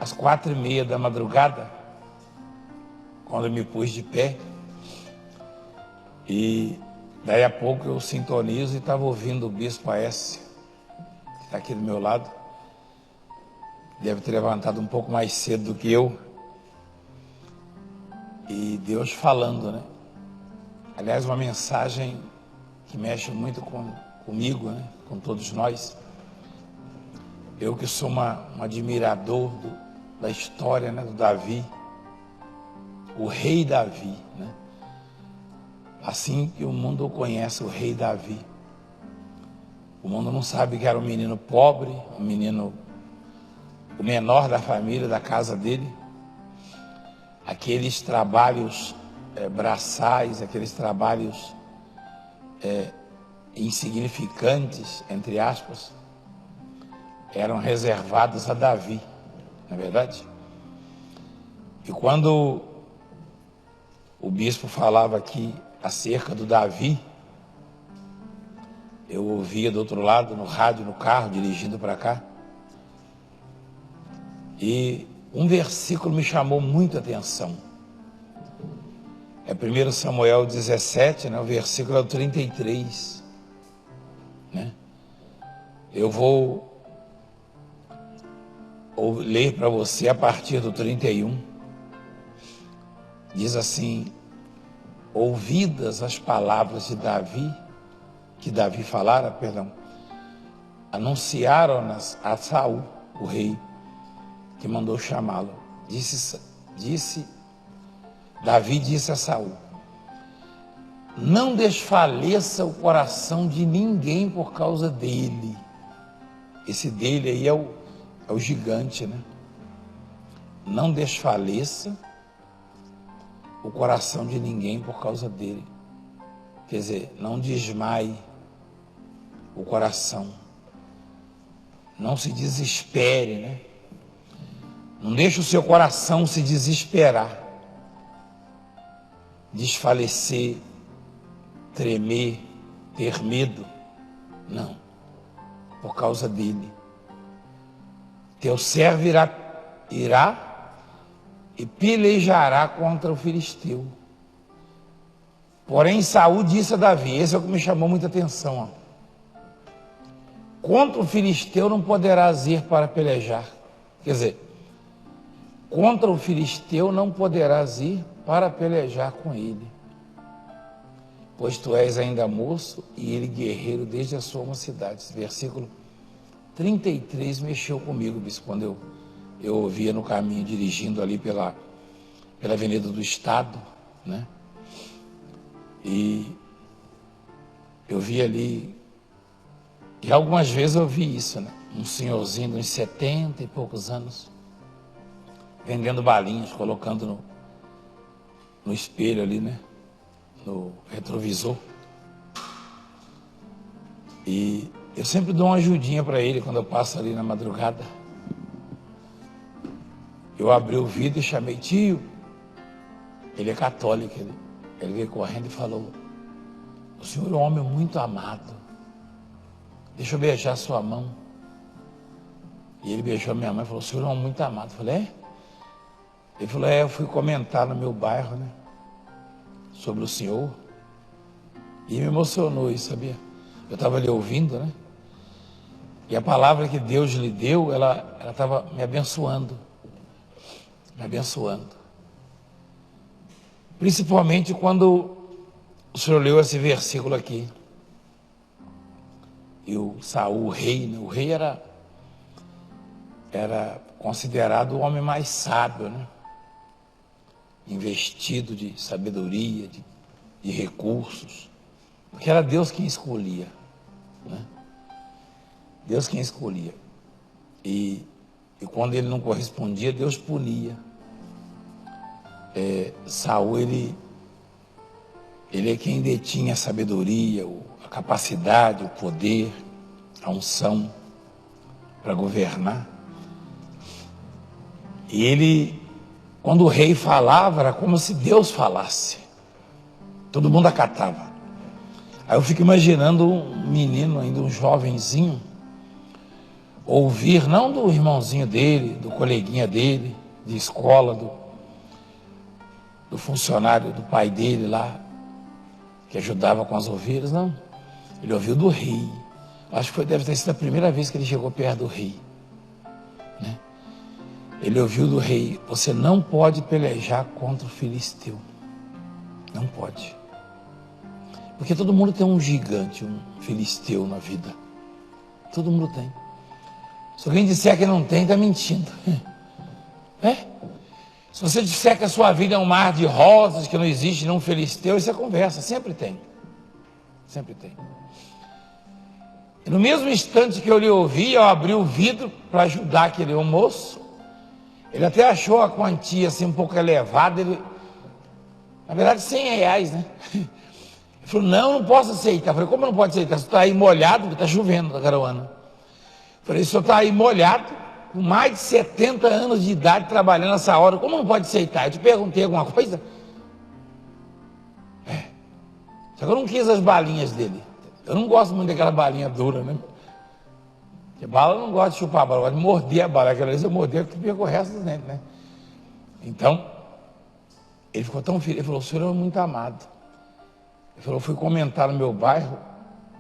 às 4h30 da madrugada, quando eu me pus de pé, e daí a pouco eu sintonizo e estava ouvindo o Bispo Aécio, que está aqui do meu lado, deve ter levantado um pouco mais cedo do que eu, e Deus falando, né? Aliás, uma mensagem que mexe muito comigo, né? Com todos nós. Eu que sou um admirador da história, né? Do Davi, o rei Davi, né? Assim que o mundo conhece, o rei Davi. O mundo não sabe que era um menino pobre, o menor da família, da casa dele. Aqueles trabalhos braçais, aqueles trabalhos insignificantes, entre aspas, eram reservados a Davi, não é verdade? E quando o bispo falava aqui acerca do Davi, eu ouvia do outro lado, no rádio, no carro, dirigindo para cá, e um versículo me chamou muito a atenção. É 1 Samuel 17, né, o versículo é o 33. Né? Eu vou ler para você a partir do 31. Diz assim: ouvidas as palavras de Davi, que Davi falara, anunciaram-nas a Saul, o rei, que mandou chamá-lo. Davi disse a Saul: não desfaleça o coração de ninguém por causa dele. Esse dele aí é o gigante, né? Não desfaleça o coração de ninguém por causa dele. Quer dizer, não desmaie o coração. Não se desespere, né? Não deixe o seu coração se desesperar, desfalecer, tremer, ter medo. Não, por causa dele. Teu servo irá e pelejará contra o filisteu. Porém, Saul disse a Davi, esse é o que me chamou muita atenção, ó. Contra o filisteu não poderás ir para pelejar. Quer dizer, contra o filisteu não poderás ir para pelejar com ele, pois tu és ainda moço e ele guerreiro desde a sua mocidade. Esse versículo 33 mexeu comigo, bispo, quando eu ouvia no caminho, dirigindo ali pela Avenida do Estado, né? E eu vi ali, e algumas vezes eu vi isso, né? Um senhorzinho de uns 70 e poucos anos, vendendo balinhas, colocando no espelho ali, né? No retrovisor. E eu sempre dou uma ajudinha para ele quando eu passo ali na madrugada. Eu abri o vidro e chamei: tio. Ele é católico, ele veio correndo e falou: o senhor é um homem muito amado, deixa eu beijar sua mão. E ele beijou a minha mão e falou: o senhor é um homem muito amado. Eu falei: é? Ele falou: eu fui comentar no meu bairro, né, sobre o senhor, e me emocionou isso, sabia? Eu estava ali ouvindo, né, e a palavra que Deus lhe deu, ela estava me abençoando, principalmente quando o senhor leu esse versículo aqui. E o Saul, o rei, né? O rei era considerado o homem mais sábio, né? Investido de sabedoria, de recursos, porque era Deus quem escolhia, né? Deus quem escolhia. E quando ele não correspondia, Deus punia. Saul, ele é quem detinha a sabedoria, a capacidade, o poder, a unção para governar. E ele, quando o rei falava, era como se Deus falasse. Todo mundo acatava. Aí eu fico imaginando um menino, ainda um jovenzinho, ouvir não do irmãozinho dele, do coleguinha dele, de escola, do funcionário do pai dele lá, que ajudava com as ovelhas, não. Ele ouviu do rei. Acho que deve ter sido a primeira vez que ele chegou perto do rei, né? Ele ouviu do rei: você não pode pelejar contra o filisteu. Não pode. Porque todo mundo tem um gigante, um filisteu na vida. Todo mundo tem. Se alguém disser que não tem, está mentindo. Se você disser que a sua vida é um mar de rosas, que não existe nenhum filisteu, isso é conversa. Sempre tem. Sempre tem. E no mesmo instante que eu lhe ouvi, eu abri o vidro para ajudar aquele moço. Ele até achou a quantia assim um pouco elevada. Na verdade, R$100, né? Ele falou: não posso aceitar. Eu falei: como não pode aceitar? Você está aí molhado, porque está chovendo na caruana. Eu falei: o senhor está aí molhado, com mais de 70 anos de idade, trabalhando nessa hora, como não pode aceitar? Eu te perguntei alguma coisa? Só que eu não quis as balinhas dele. Eu não gosto muito daquela balinha dura, né? Porque bala eu não gosto de chupar a bala, eu gosto de morder a bala. Aquela vez eu morder, porque perco o resto dos dentes, né? Então, ele ficou tão feliz. Ele falou: o senhor é muito amado. Ele falou: fui comentar no meu bairro,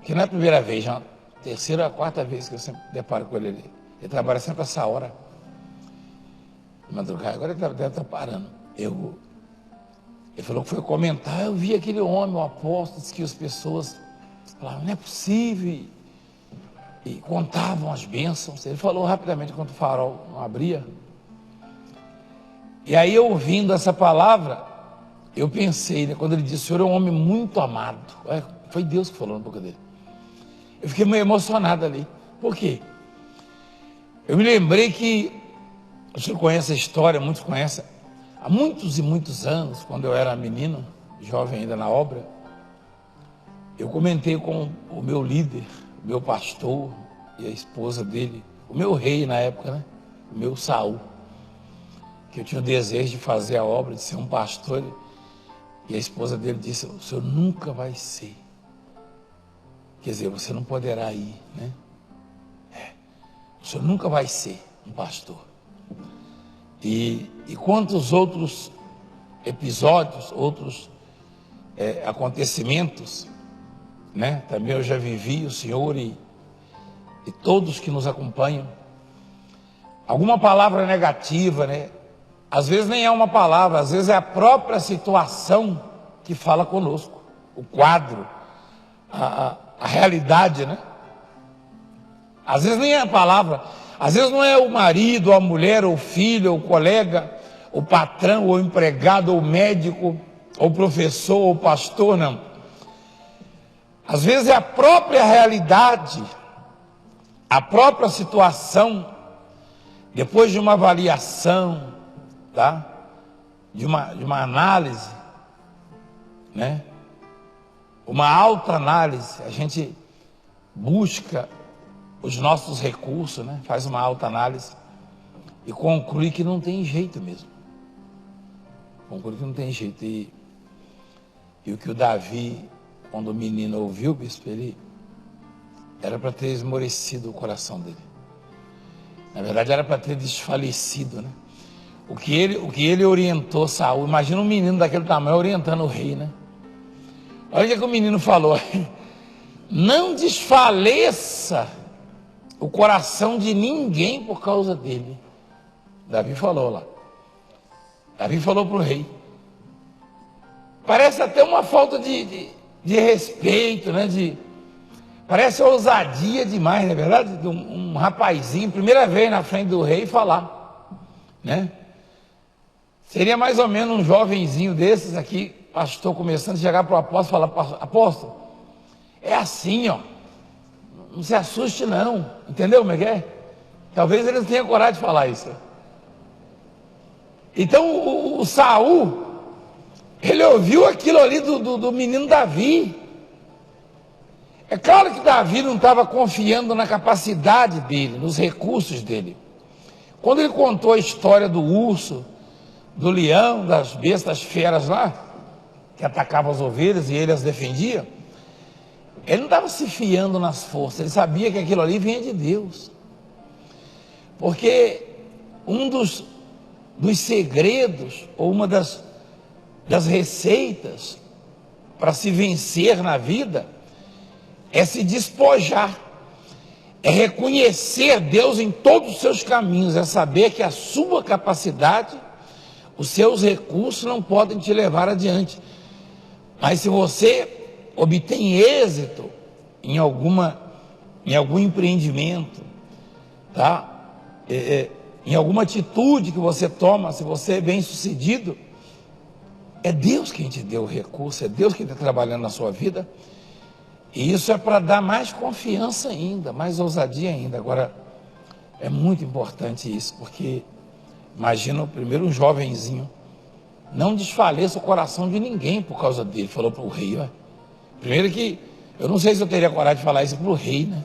que não é a primeira vez, já a terceira ou a quarta vez que eu sempre deparo com ele ali. Ele trabalha sempre essa hora, de madrugada. Agora ele deve estar parando. Ele falou que foi comentar: eu vi aquele homem, o apóstolo, disse que as pessoas falavam: não é possível, e contavam as bênçãos. Ele falou rapidamente quando o farol não abria. E aí, ouvindo essa palavra, eu pensei, né, quando ele disse: o senhor é um homem muito amado. Foi Deus que falou na boca dele. Eu fiquei meio emocionado ali. Por quê? Eu me lembrei que, o senhor conhece a história, muitos conhecem, há muitos e muitos anos, quando eu era menino, jovem ainda na obra, eu comentei com o meu líder, o meu pastor e a esposa dele, o meu rei na época, né? O meu Saul, que eu tinha o desejo de fazer a obra, de ser um pastor, e a esposa dele disse: o senhor nunca vai ser. Quer dizer, você não poderá ir, né? O senhor nunca vai ser um pastor. E quantos outros episódios, outros acontecimentos, né? Também eu já vivi, o senhor e todos que nos acompanham. Alguma palavra negativa, né? Às vezes nem é uma palavra, às vezes é a própria situação que fala conosco. O quadro, a realidade, né? Às vezes nem é a palavra, às vezes não é o marido, ou a mulher, ou o filho, ou o colega, o patrão, ou o empregado, ou o médico, ou o professor, ou o pastor, não. Às vezes é a própria realidade, a própria situação, depois de uma avaliação, tá? De uma análise, né? Uma autoanálise, a gente busca os nossos recursos, né? Faz uma autoanálise e conclui que não tem jeito mesmo. Conclui que não tem jeito. E o que o Davi, quando o menino ouviu, bispo, ele era para ter esmorecido o coração dele. Na verdade, era para ter desfalecido, né? O que ele orientou Saul. Imagina um menino daquele tamanho orientando o rei, né? Olha o que o menino falou: não desfaleça o coração de ninguém por causa dele. Davi falou lá. Davi falou para o rei. Parece até uma falta de respeito, né? Parece ousadia demais, não é verdade? De um rapazinho, primeira vez na frente do rei, falar, né? Seria mais ou menos um jovenzinho desses aqui, pastor, começando a chegar para o apóstolo e falar: apóstolo, é assim, ó. Não se assuste não, entendeu como é que é? Talvez ele não tenha coragem de falar isso. Então o Saul, ele ouviu aquilo ali do menino Davi. É claro que Davi não estava confiando na capacidade dele, nos recursos dele. Quando ele contou a história do urso, do leão, das bestas feras lá, que atacavam as ovelhas e ele as defendia, ele não estava se fiando nas forças, ele sabia que aquilo ali vinha de Deus. Porque um dos segredos, ou uma das receitas para se vencer na vida, é se despojar, é reconhecer Deus em todos os seus caminhos, é saber que a sua capacidade, os seus recursos não podem te levar adiante. Mas se você obtém êxito em algum empreendimento, tá? Em alguma atitude que você toma, se você é bem sucedido, é Deus quem te deu o recurso, é Deus quem está trabalhando na sua vida. E isso é para dar mais confiança ainda, mais ousadia ainda. Agora, é muito importante isso, porque imagina primeiro um jovenzinho, não desfaleça o coração de ninguém por causa dele, falou para o rei. Ó. Primeiro que, eu não sei se eu teria coragem de falar isso para o rei, né?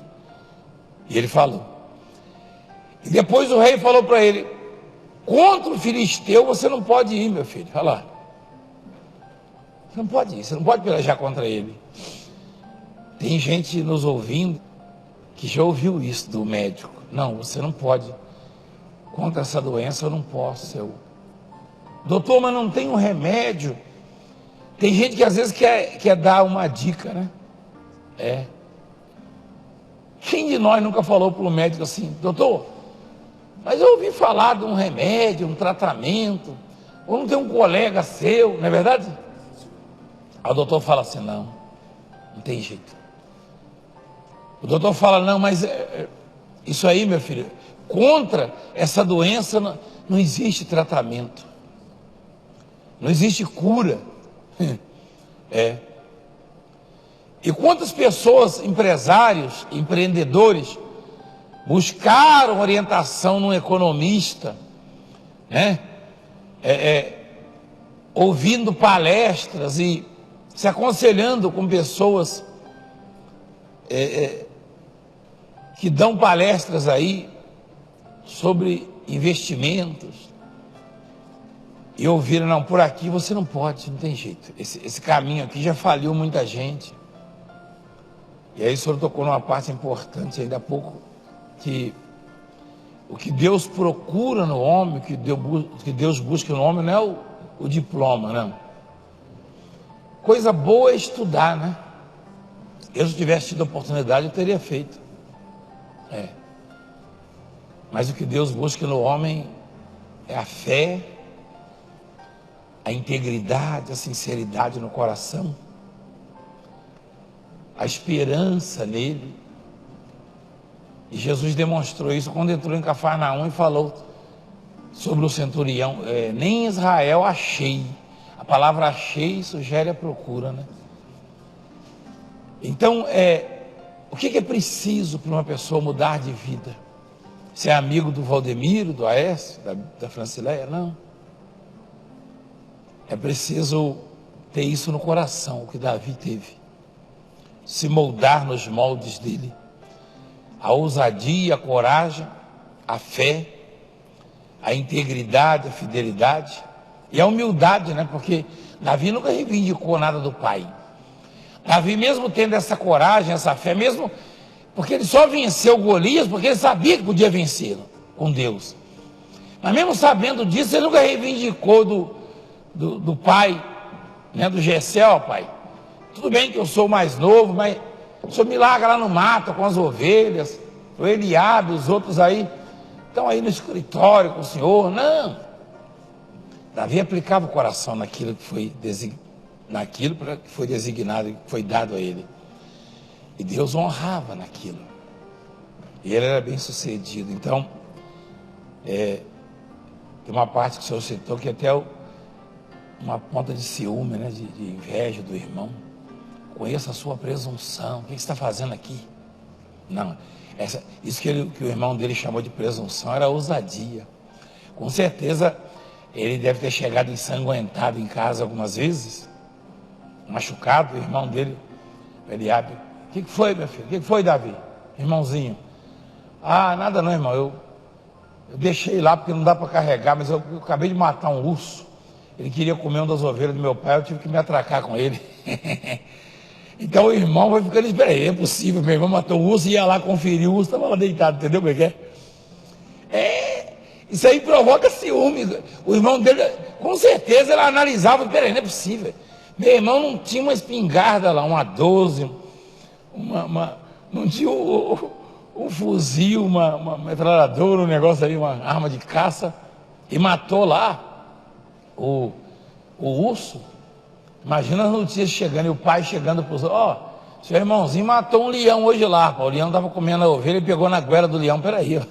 E ele falou. E depois o rei falou para ele, contra o filisteu você não pode ir, meu filho. Olha lá. Você não pode ir, você não pode pelejar contra ele. Tem gente nos ouvindo que já ouviu isso do médico. Não, você não pode. Contra essa doença eu não posso. Doutor, mas não tem um remédio. Tem gente que às vezes quer dar uma dica, né? Quem de nós nunca falou para o médico assim, doutor, mas eu ouvi falar de um remédio, um tratamento, ou não tem um colega seu, não é verdade? Aí o doutor fala assim, não tem jeito. O doutor fala, não, mas isso aí, meu filho, contra essa doença não existe tratamento, não existe cura. E quantas pessoas, empresários, empreendedores, buscaram orientação num economista, né? Ouvindo palestras e se aconselhando com pessoas que dão palestras aí sobre investimentos, e ouviram, não, por aqui você não pode, não tem jeito, esse caminho aqui já faliu muita gente. E aí o senhor tocou numa parte importante ainda há pouco, que o que Deus procura no homem, o que Deus busca no homem não é o diploma, não. Coisa boa é estudar, né? Eu, se tivesse tido a oportunidade, eu teria feito. Mas o que Deus busca no homem é a fé, a integridade, a sinceridade no coração, a esperança nele. E Jesus demonstrou isso quando entrou em Cafarnaum e falou sobre o centurião. Nem em Israel achei. A palavra achei sugere a procura, né? Então, o que é preciso para uma pessoa mudar de vida? Ser amigo do Valdemiro, do Aécio, da Francileia? Não. É preciso ter isso no coração, o que Davi teve. Se moldar nos moldes dele. A ousadia, a coragem, a fé, a integridade, a fidelidade e a humildade, né? Porque Davi nunca reivindicou nada do pai. Davi, mesmo tendo essa coragem, essa fé, mesmo porque ele só venceu Golias porque ele sabia que podia vencê-lo com Deus. Mas mesmo sabendo disso, ele nunca reivindicou do pai, né? Do Gessé, pai. Tudo bem que eu sou mais novo, mas o senhor me larga lá no mato com as ovelhas, o Eliabe, os outros aí, estão aí no escritório com o senhor. Não. Davi aplicava o coração naquilo que foi designado, que foi dado a ele. E Deus honrava naquilo. E ele era bem sucedido. Então, tem uma parte que o senhor citou que até uma ponta de ciúme, né, de inveja do irmão. Conheça a sua presunção. O que você está fazendo aqui? Não, isso que o irmão dele chamou de presunção era ousadia. Com certeza ele deve ter chegado ensanguentado em casa algumas vezes, machucado. O irmão dele, Eliabe, o que foi, meu filho? O que foi, Davi? Irmãozinho. Nada não, irmão, eu deixei lá porque não dá para carregar, mas eu acabei de matar um urso. Ele queria comer uma das ovelhas do meu pai, eu tive que me atracar com ele. Então o irmão vai ficando, espera aí, é possível, meu irmão matou o urso e ia lá conferir, o urso estava lá deitado, entendeu como é que é? Isso aí provoca ciúme. O irmão dele, com certeza, ele analisava, peraí, não é possível. Meu irmão não tinha uma espingarda lá, uma 12, não tinha um fuzil, uma metralhadora, um negócio aí, uma arma de caça, e matou lá o urso. Imagina as notícias chegando, e o pai chegando para os outros, ó, seu irmãozinho matou um leão hoje lá, pô. O leão estava comendo a ovelha e pegou na goela do leão, peraí, ó.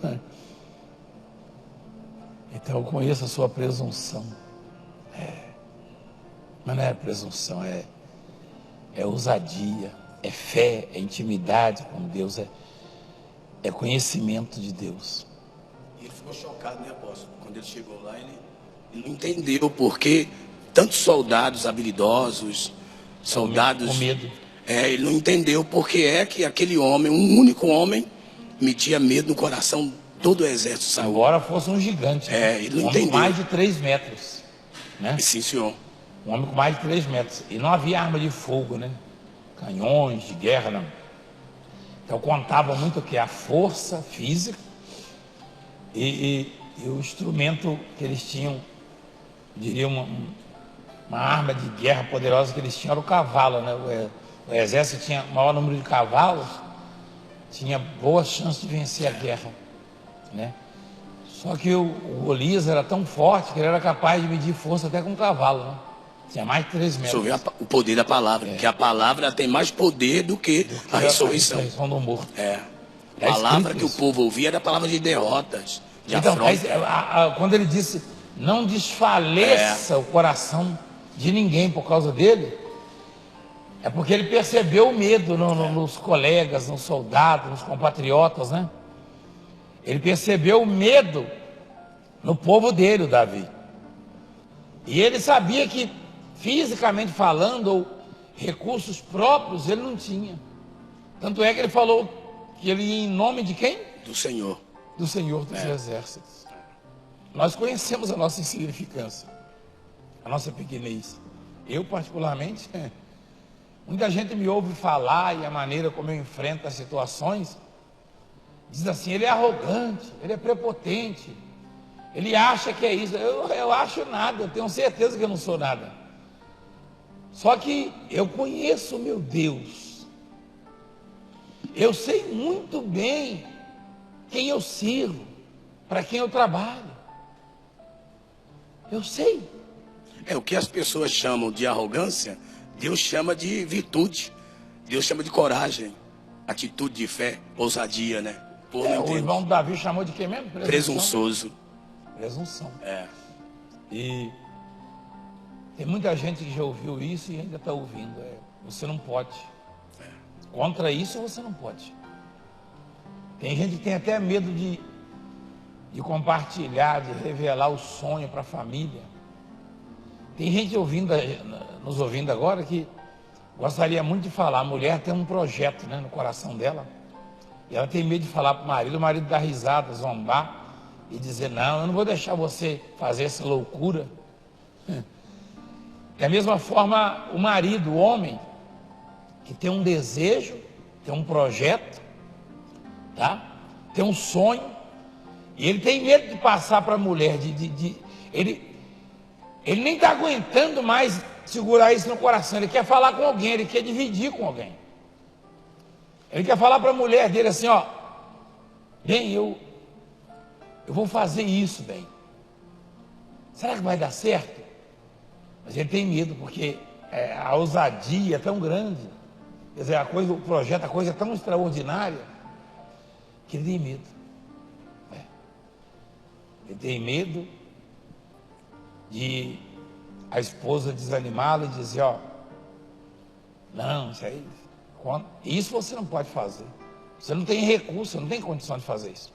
Então eu conheço a sua presunção. Mas não é presunção, é ousadia, é fé, é intimidade com Deus, é conhecimento de Deus. Ele ficou chocado, né, apóstolo? Quando ele chegou lá, ele não entendeu porque tantos soldados habilidosos, soldados... Com medo. ele não entendeu porque é que aquele homem, um único homem, metia medo no coração todo o exército de Saul. Embora fosse um gigante. Ele não um homem entendeu. com mais de 3 metros. Né? Sim, senhor. Um homem com mais de 3 metros. E não havia arma de fogo, né? Canhões de guerra, não. Então contava muito o que? A força física e o instrumento que eles tinham, diria uma arma de guerra poderosa que eles tinham era o cavalo, né? O exército tinha maior número de cavalos, tinha boa chance de vencer a guerra, né? Só que o Golias era tão forte que ele era capaz de medir força até com um cavalo, né? Tinha mais de 3 metros. Você ouviu o poder da palavra, porque a palavra tem mais poder do que a ressurreição. A ressurreição do morto. A palavra que o povo ouvia era a palavra de derrotas, de então, afronta. quando ele disse, não desfaleça o coração de ninguém por causa dele, é porque ele percebeu o medo nos colegas, nos soldados, nos compatriotas, né? Ele percebeu o medo no povo dele, o Davi. E ele sabia que, fisicamente falando, ou recursos próprios, ele não tinha. Tanto é que ele falou que ele ia em nome de quem? Do Senhor. Do Senhor dos Exércitos. Nós conhecemos a nossa insignificância, a nossa pequenez. Eu, particularmente, muita gente me ouve falar e a maneira como eu enfrento as situações, diz assim, ele é arrogante, ele é prepotente, ele acha que é isso. Eu acho nada, eu tenho certeza que eu não sou nada. Só que eu conheço o meu Deus. Eu sei muito bem quem eu sirvo, para quem eu trabalho. Eu sei. O que as pessoas chamam de arrogância, Deus chama de virtude. Deus chama de coragem, atitude de fé, ousadia, né? O irmão do Davi chamou de quem mesmo? Presunçoso. Presunção. E tem muita gente que já ouviu isso e ainda está ouvindo. Você não pode. Contra isso você não pode. Tem gente que tem até medo de compartilhar, de revelar o sonho para a família. Tem gente nos ouvindo agora que gostaria muito de falar. A mulher tem um projeto, né, no coração dela. E ela tem medo de falar para o marido dá risada, zombar e dizer, não, eu não vou deixar você fazer essa loucura. Da mesma forma, o marido, o homem, que tem um desejo, tem um projeto, tá? Tem um sonho, e ele tem medo de passar para a mulher, ele nem está aguentando mais segurar isso no coração, ele quer falar com alguém, ele quer dividir com alguém. Ele quer falar para a mulher dele assim, ó, bem, eu vou fazer isso, bem. Será que vai dar certo? Mas ele tem medo, porque a ousadia é tão grande, quer dizer, o projeto, a coisa é tão extraordinária, que ele tem medo. Ele tem medo de a esposa desanimá-lo e dizer, ó, não, isso você não pode fazer. Você não tem recurso, você não tem condição de fazer isso.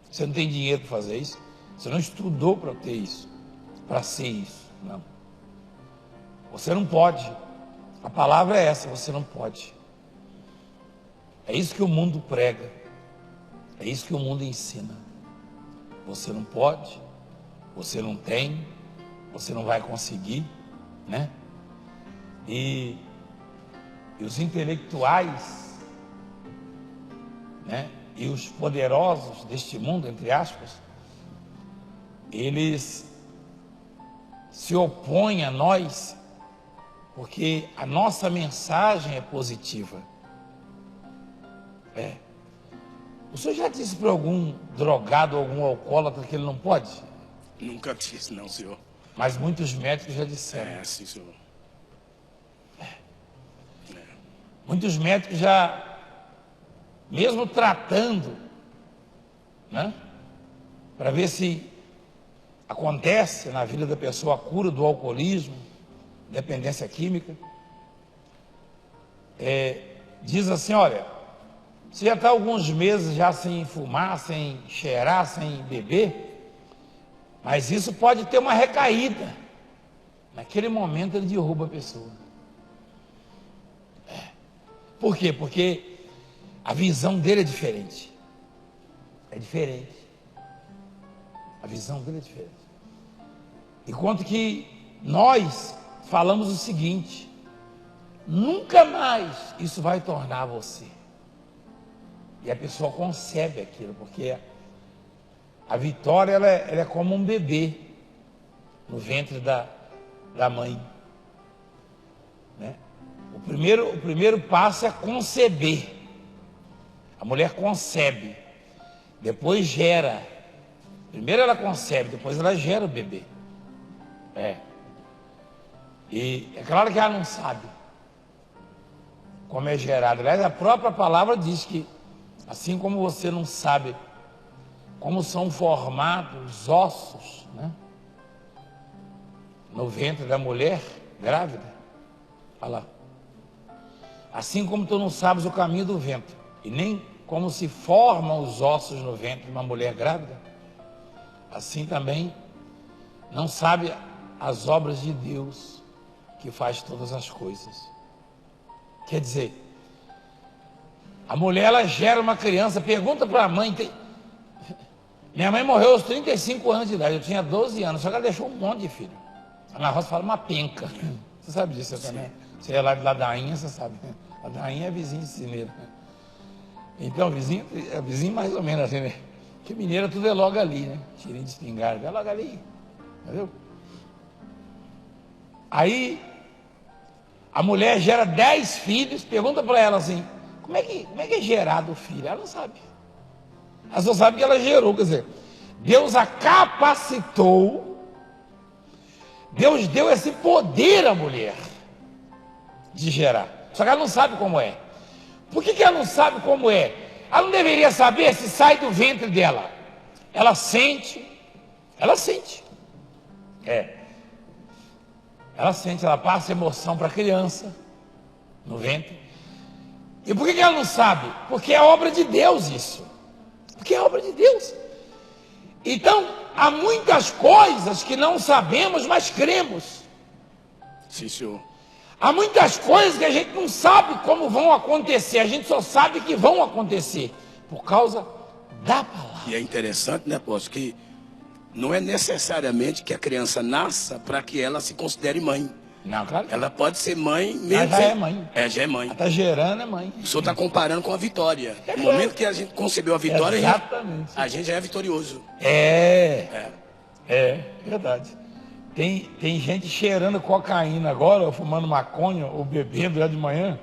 Você não tem dinheiro para fazer isso. Você não estudou para ter isso, para ser isso. Não. Você não pode. A palavra é essa, você não pode. É isso que o mundo prega. É isso que o mundo ensina. Você não pode, você não tem, você não vai conseguir, né? E os intelectuais, né? E os poderosos deste mundo, entre aspas, eles se opõem a nós porque a nossa mensagem é positiva. O senhor já disse para algum drogado, algum alcoólatra que ele não pode? Nunca disse, não, senhor. Mas muitos médicos já disseram. Sim, senhor. Muitos médicos já, mesmo tratando, né, para ver se acontece na vida da pessoa a cura do alcoolismo, dependência química, diz assim, olha, você já está alguns meses já sem fumar, sem cheirar, sem beber, mas isso pode ter uma recaída. Naquele momento ele derruba a pessoa. Por quê? Porque a visão dele é diferente. É diferente. A visão dele é diferente. Enquanto que nós falamos o seguinte: nunca mais isso vai tornar você. E a pessoa concebe aquilo, porque a vitória ela é como um bebê no ventre da mãe, né? O primeiro passo é conceber. A mulher concebe, depois gera. Primeiro ela concebe, depois ela gera o bebê. E é claro que ela não sabe como é gerado. Aliás, a própria palavra diz que, assim como você não sabe como são formados os ossos, né, no ventre da mulher grávida, olha lá. Assim como tu não sabes o caminho do ventre, e nem como se formam os ossos no ventre de uma mulher grávida, assim também não sabe as obras de Deus, que faz todas as coisas. Quer dizer, a mulher ela gera uma criança, pergunta para a mãe, minha mãe morreu aos 35 anos de idade, eu tinha 12 anos, só que ela deixou um monte de filho. Na roça fala uma penca. Você sabe disso também? Você é lá de Ladainha, você sabe. Ladainha é vizinho de Cineira. Então, vizinho mais ou menos assim, né? Porque mineira tudo é logo ali, né? Tirinho de espingarda, é logo ali. Entendeu? Aí, a mulher gera 10 filhos, pergunta para ela assim, como é que é gerado o filho? Ela não sabe. Ela só sabe que ela gerou, quer dizer, Deus a capacitou, Deus deu esse poder à mulher de gerar. Só que ela não sabe como é. Por que ela não sabe como é? Ela não deveria saber se sai do ventre dela. Ela sente. Ela sente, ela passa emoção para a criança no ventre. E por que ela não sabe? Porque é obra de Deus isso. Porque é obra de Deus. Então, há muitas coisas que não sabemos, mas cremos. Sim, senhor. Há muitas coisas que a gente não sabe como vão acontecer, a gente só sabe que vão acontecer por causa da palavra. E é interessante, né, apóstolo, que não é necessariamente que a criança nasça para que ela se considere mãe. Não, claro que ela pode ser mãe mesmo. já é mãe. Já é mãe. Ela está gerando, é mãe. O senhor está comparando com a vitória. No claro. momento que a gente concebeu a vitória, exatamente. A gente já é vitorioso. É verdade. Tem gente cheirando cocaína agora, ou fumando maconha, ou bebendo já de manhã,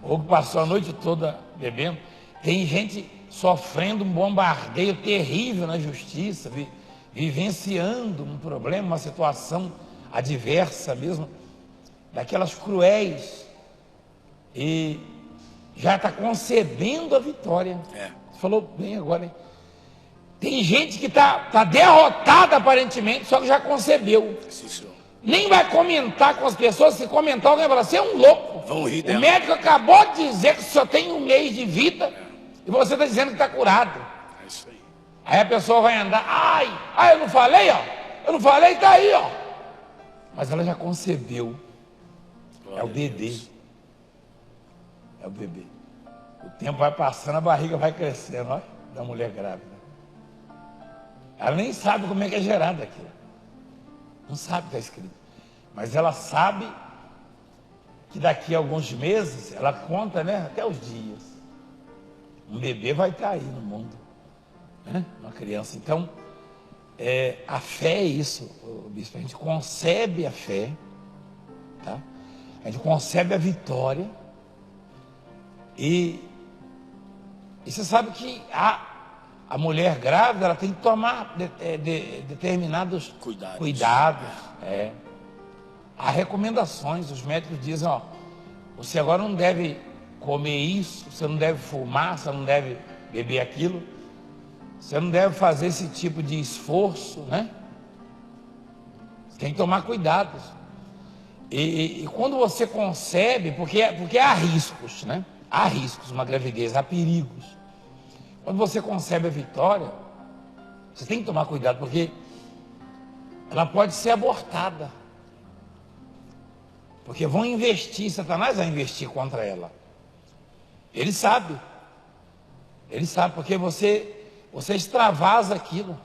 ou que passou a noite toda bebendo. Tem gente sofrendo um bombardeio terrível na justiça, vivenciando um problema, uma situação adversa mesmo, daquelas cruéis, e já está concebendo a vitória. Você falou bem agora, hein? Tem gente que está derrotada aparentemente, só que já concebeu. Sim, senhor. Nem vai comentar com as pessoas, se comentar alguém vai falar, você é um louco. Vão rir dela. O médico acabou de dizer que só tem 1 mês de vida, e você está dizendo que está curado. É isso aí. Aí a pessoa vai andar, ai, eu não falei, ó. Eu não falei, está aí, ó. Mas ela já concebeu. Glória É o bebê. Deus. É o bebê. O tempo vai passando, a barriga vai crescendo, ó, da mulher grávida. Ela nem sabe como é que é gerado aquilo. Não sabe o que está escrito. Mas ela sabe que daqui a alguns meses, ela conta, né, até os dias. Um bebê vai estar aí no mundo, né? Uma criança. Então, A fé é isso, bispo. A gente concebe a fé, tá? A gente concebe a vitória. E você sabe que a mulher grávida, ela tem que tomar determinados cuidados. Há recomendações, os médicos dizem, ó, você agora não deve comer isso, você não deve fumar, você não deve beber aquilo, você não deve fazer esse tipo de esforço, né? Você tem que tomar cuidado. E quando você concebe, porque há riscos, né? Há riscos, uma gravidez, há perigos. Quando você concebe a vitória, você tem que tomar cuidado, porque ela pode ser abortada. Porque vão investir, Satanás vai investir contra ela. Ele sabe, porque você extravasa aquilo.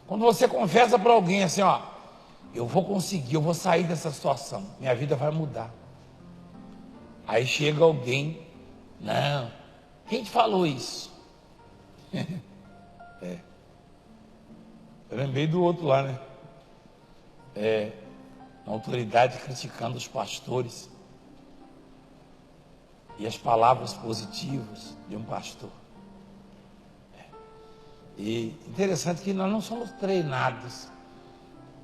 Quando você confessa para alguém assim, ó, eu vou conseguir, eu vou sair dessa situação, minha vida vai mudar. Aí chega alguém, não, quem te falou isso? Eu lembrei do outro lá, né? Uma autoridade criticando os pastores e as palavras positivas de um pastor. E interessante que nós não somos treinados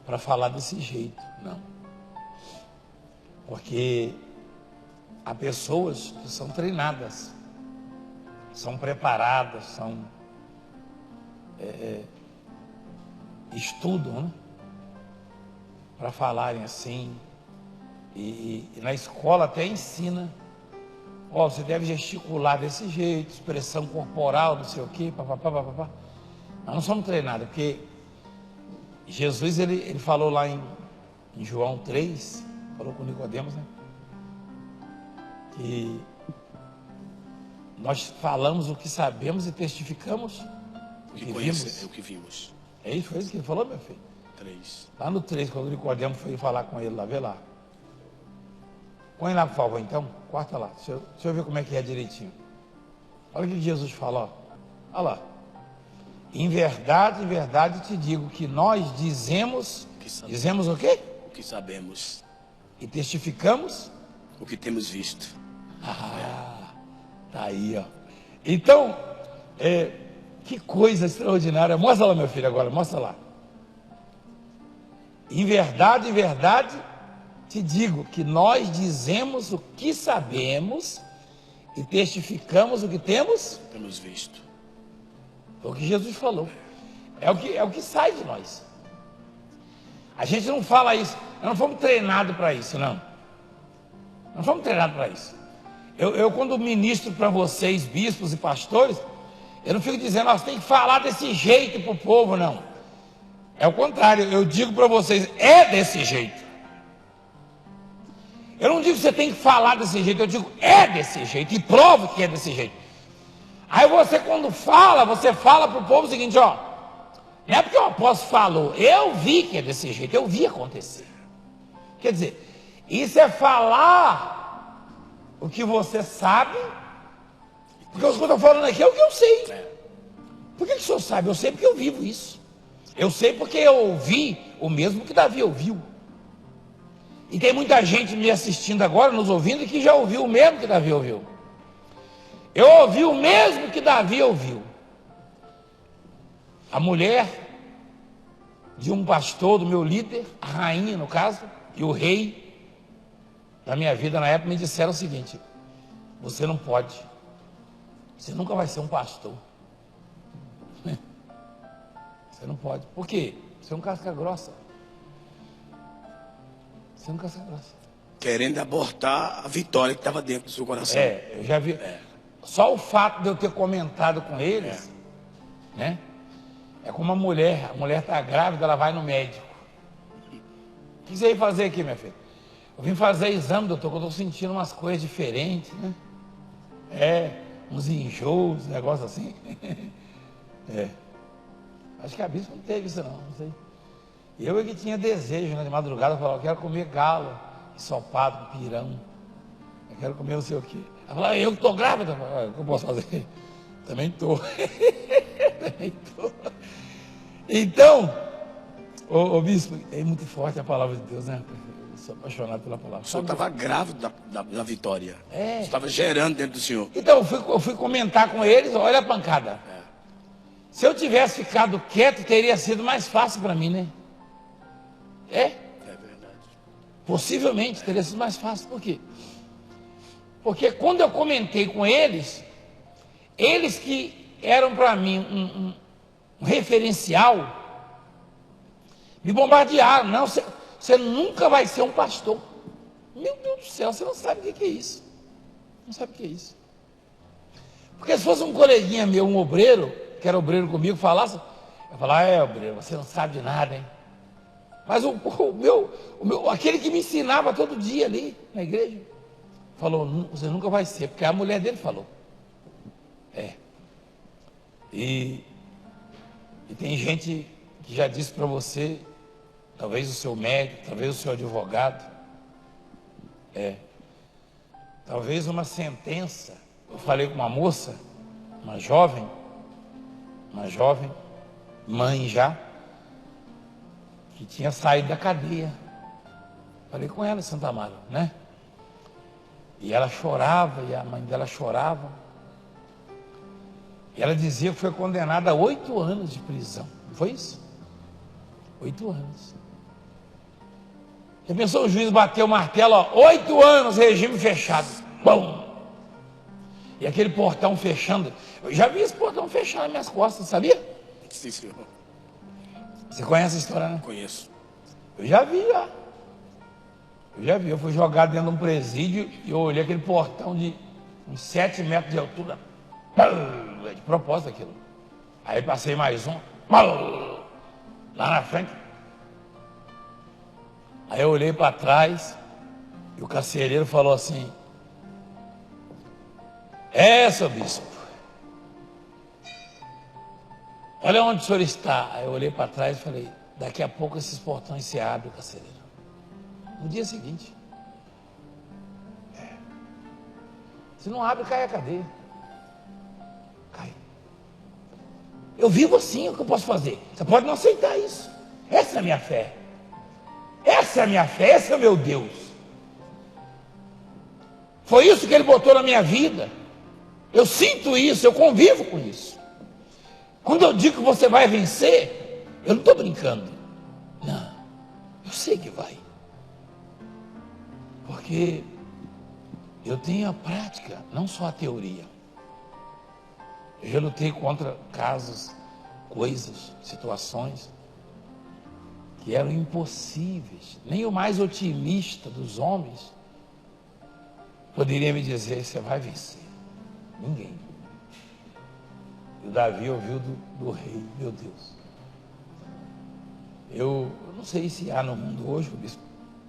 para falar desse jeito, não. Porque há pessoas que são treinadas, são preparadas, estudam, né? Para falarem assim. E na escola até ensina. Ó, você deve gesticular desse jeito, expressão corporal, não sei o quê, papapá. Nós não somos treinados, porque Jesus, ele falou lá em João 3, falou com Nicodemos, né? Que nós falamos o que sabemos e testificamos o que vimos. O que vimos. É isso, foi isso que ele falou, meu filho? 3. Lá no 3, quando o Nicodemos foi falar com ele lá, vê lá. Põe lá, por favor, então, corta lá. Deixa eu ver como é que é direitinho. Olha o que Jesus fala, ó. Olha lá. Em verdade te digo que nós dizemos o quê? O que sabemos. E testificamos o que temos visto. Tá aí, ó. Então, que coisa extraordinária. Mostra lá, meu filho, agora, mostra lá. Em verdade te digo que nós dizemos o que sabemos e testificamos o que temos visto. Foi o que Jesus falou. É o que sai de nós. A gente não fala isso. Nós não fomos treinados para isso, não. Não fomos treinados para isso. Eu quando ministro para vocês, bispos e pastores, eu não fico dizendo, nós tem que falar desse jeito para o povo, não. É o contrário, eu digo para vocês, é desse jeito. Eu não digo que você tem que falar desse jeito, eu digo, é desse jeito, e provo que é desse jeito. Aí você, quando fala, você fala para o povo o seguinte, ó, não é porque o apóstolo falou, eu vi que é desse jeito, eu vi acontecer. Quer dizer, isso é falar o que você sabe, porque o que eu estou falando aqui é o que eu sei. Por que o senhor sabe? Eu sei porque eu vivo isso. Eu sei porque eu ouvi o mesmo que Davi ouviu. E tem muita gente me assistindo agora, nos ouvindo, que já ouviu o mesmo que Davi ouviu. Eu ouvi o mesmo que Davi ouviu. A mulher de um pastor, do meu líder, a rainha no caso, e o rei da minha vida na época me disseram o seguinte: você não pode, você nunca vai ser um pastor. Você não pode. Por quê? Você é um casca grossa. Você é um casca grossa. Querendo abortar a vitória que estava dentro do seu coração. Eu já vi. Só o fato de eu ter comentado com eles, né? É como a mulher está grávida, ela vai no médico. O que você veio fazer aqui, minha filha? Eu vim fazer exame, doutor, que eu estou sentindo umas coisas diferentes, né? Uns enjoos, negócio assim. Acho que a bispa não teve isso não sei. Eu é que tinha desejo, né, de madrugada, eu falava, eu quero comer galo, ensopado com pirão. Eu quero comer não sei o quê. Ela falava, eu que estou grávida, eu falava, o que eu posso fazer? Também estou. Também estou. Então, Ô bispo, é muito forte a palavra de Deus, né? Eu sou apaixonado pela palavra. O senhor estava grávido da vitória. É. Estava gerando dentro do senhor. Então, eu fui comentar com eles, olha a pancada. Se eu tivesse ficado quieto, teria sido mais fácil para mim, né? É? É verdade. Possivelmente teria sido mais fácil. Por quê? Porque quando eu comentei com eles, eles que eram para mim um referencial, me bombardearam. Não, você nunca vai ser um pastor. Meu Deus do céu, você não sabe o que é isso. Não sabe o que é isso. Porque se fosse um coleguinha meu, um obreiro, que era obreiro comigo, falasse, eu falava, obreiro, você não sabe de nada, hein? Mas aquele que me ensinava todo dia ali na igreja, falou, você nunca vai ser, porque a mulher dele falou. E tem gente que já disse para você, talvez o seu médico, talvez o seu advogado, talvez uma sentença. Eu falei com uma moça, uma jovem, mãe já, que tinha saído da cadeia. Falei com ela em Santa Amaro, né? E ela chorava, e a mãe dela chorava. E ela dizia que foi condenada a 8 anos de prisão. Não foi isso? 8 anos. Já pensou, o juiz bateu o martelo, 8 anos, regime fechado. Bum! E aquele portão fechando. Eu já vi esse portão fechar nas minhas costas, sabia? Sim, senhor. Você conhece a história, né? Conheço. Eu já vi, já. Eu fui jogado dentro de um presídio e eu olhei aquele portão de uns 7 metros de altura. De propósito aquilo. Aí passei mais um. Lá na frente. Aí eu olhei para trás e o carcereiro falou assim, seu bispo, olha onde o senhor está. Aí eu olhei para trás e falei, daqui a pouco esses portões se abrem, carcereiro. No dia seguinte. Se não abre, cai a cadeia. Cai. Eu vivo assim, o que eu posso fazer? Você pode não aceitar isso. Essa é a minha fé. Essa é a minha fé, esse é o meu Deus. Foi isso que Ele botou na minha vida. Eu sinto isso, eu convivo com isso. Quando eu digo que você vai vencer, eu não estou brincando. Não, eu sei que vai. Porque eu tenho a prática, não só a teoria. Eu já lutei contra casos, coisas, situações que eram impossíveis. Nem o mais otimista dos homens poderia me dizer, você vai vencer. Ninguém. E o Davi ouviu do rei, meu Deus. Eu não sei se há no mundo hoje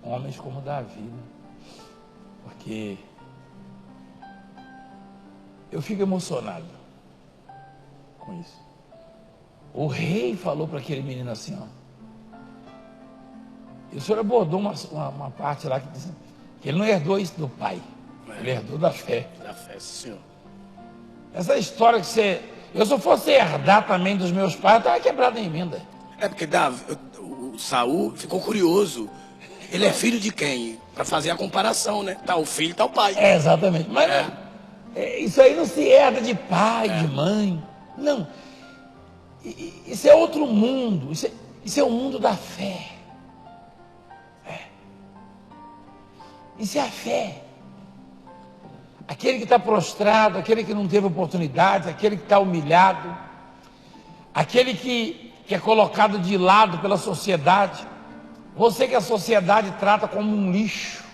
homens como Davi, né? Porque eu fico emocionado com isso. O rei falou para aquele menino assim, e o senhor abordou uma parte lá que diz que ele não herdou isso do pai, ele herdou da fé. Da fé, senhor. Essa história que se eu fosse herdar também dos meus pais, eu estava quebrado em emenda. É porque o Saul ficou curioso. Ele é filho de quem? Para fazer a comparação, né? Tá o filho, tá o pai. Exatamente. Mas isso aí não se herda de pai, de mãe. Não. Isso é outro mundo. Isso é o mundo da fé. Isso é a fé. Aquele que está prostrado, aquele que não teve oportunidades, aquele que está humilhado, aquele que é colocado de lado pela sociedade. Você que a sociedade trata como um lixo.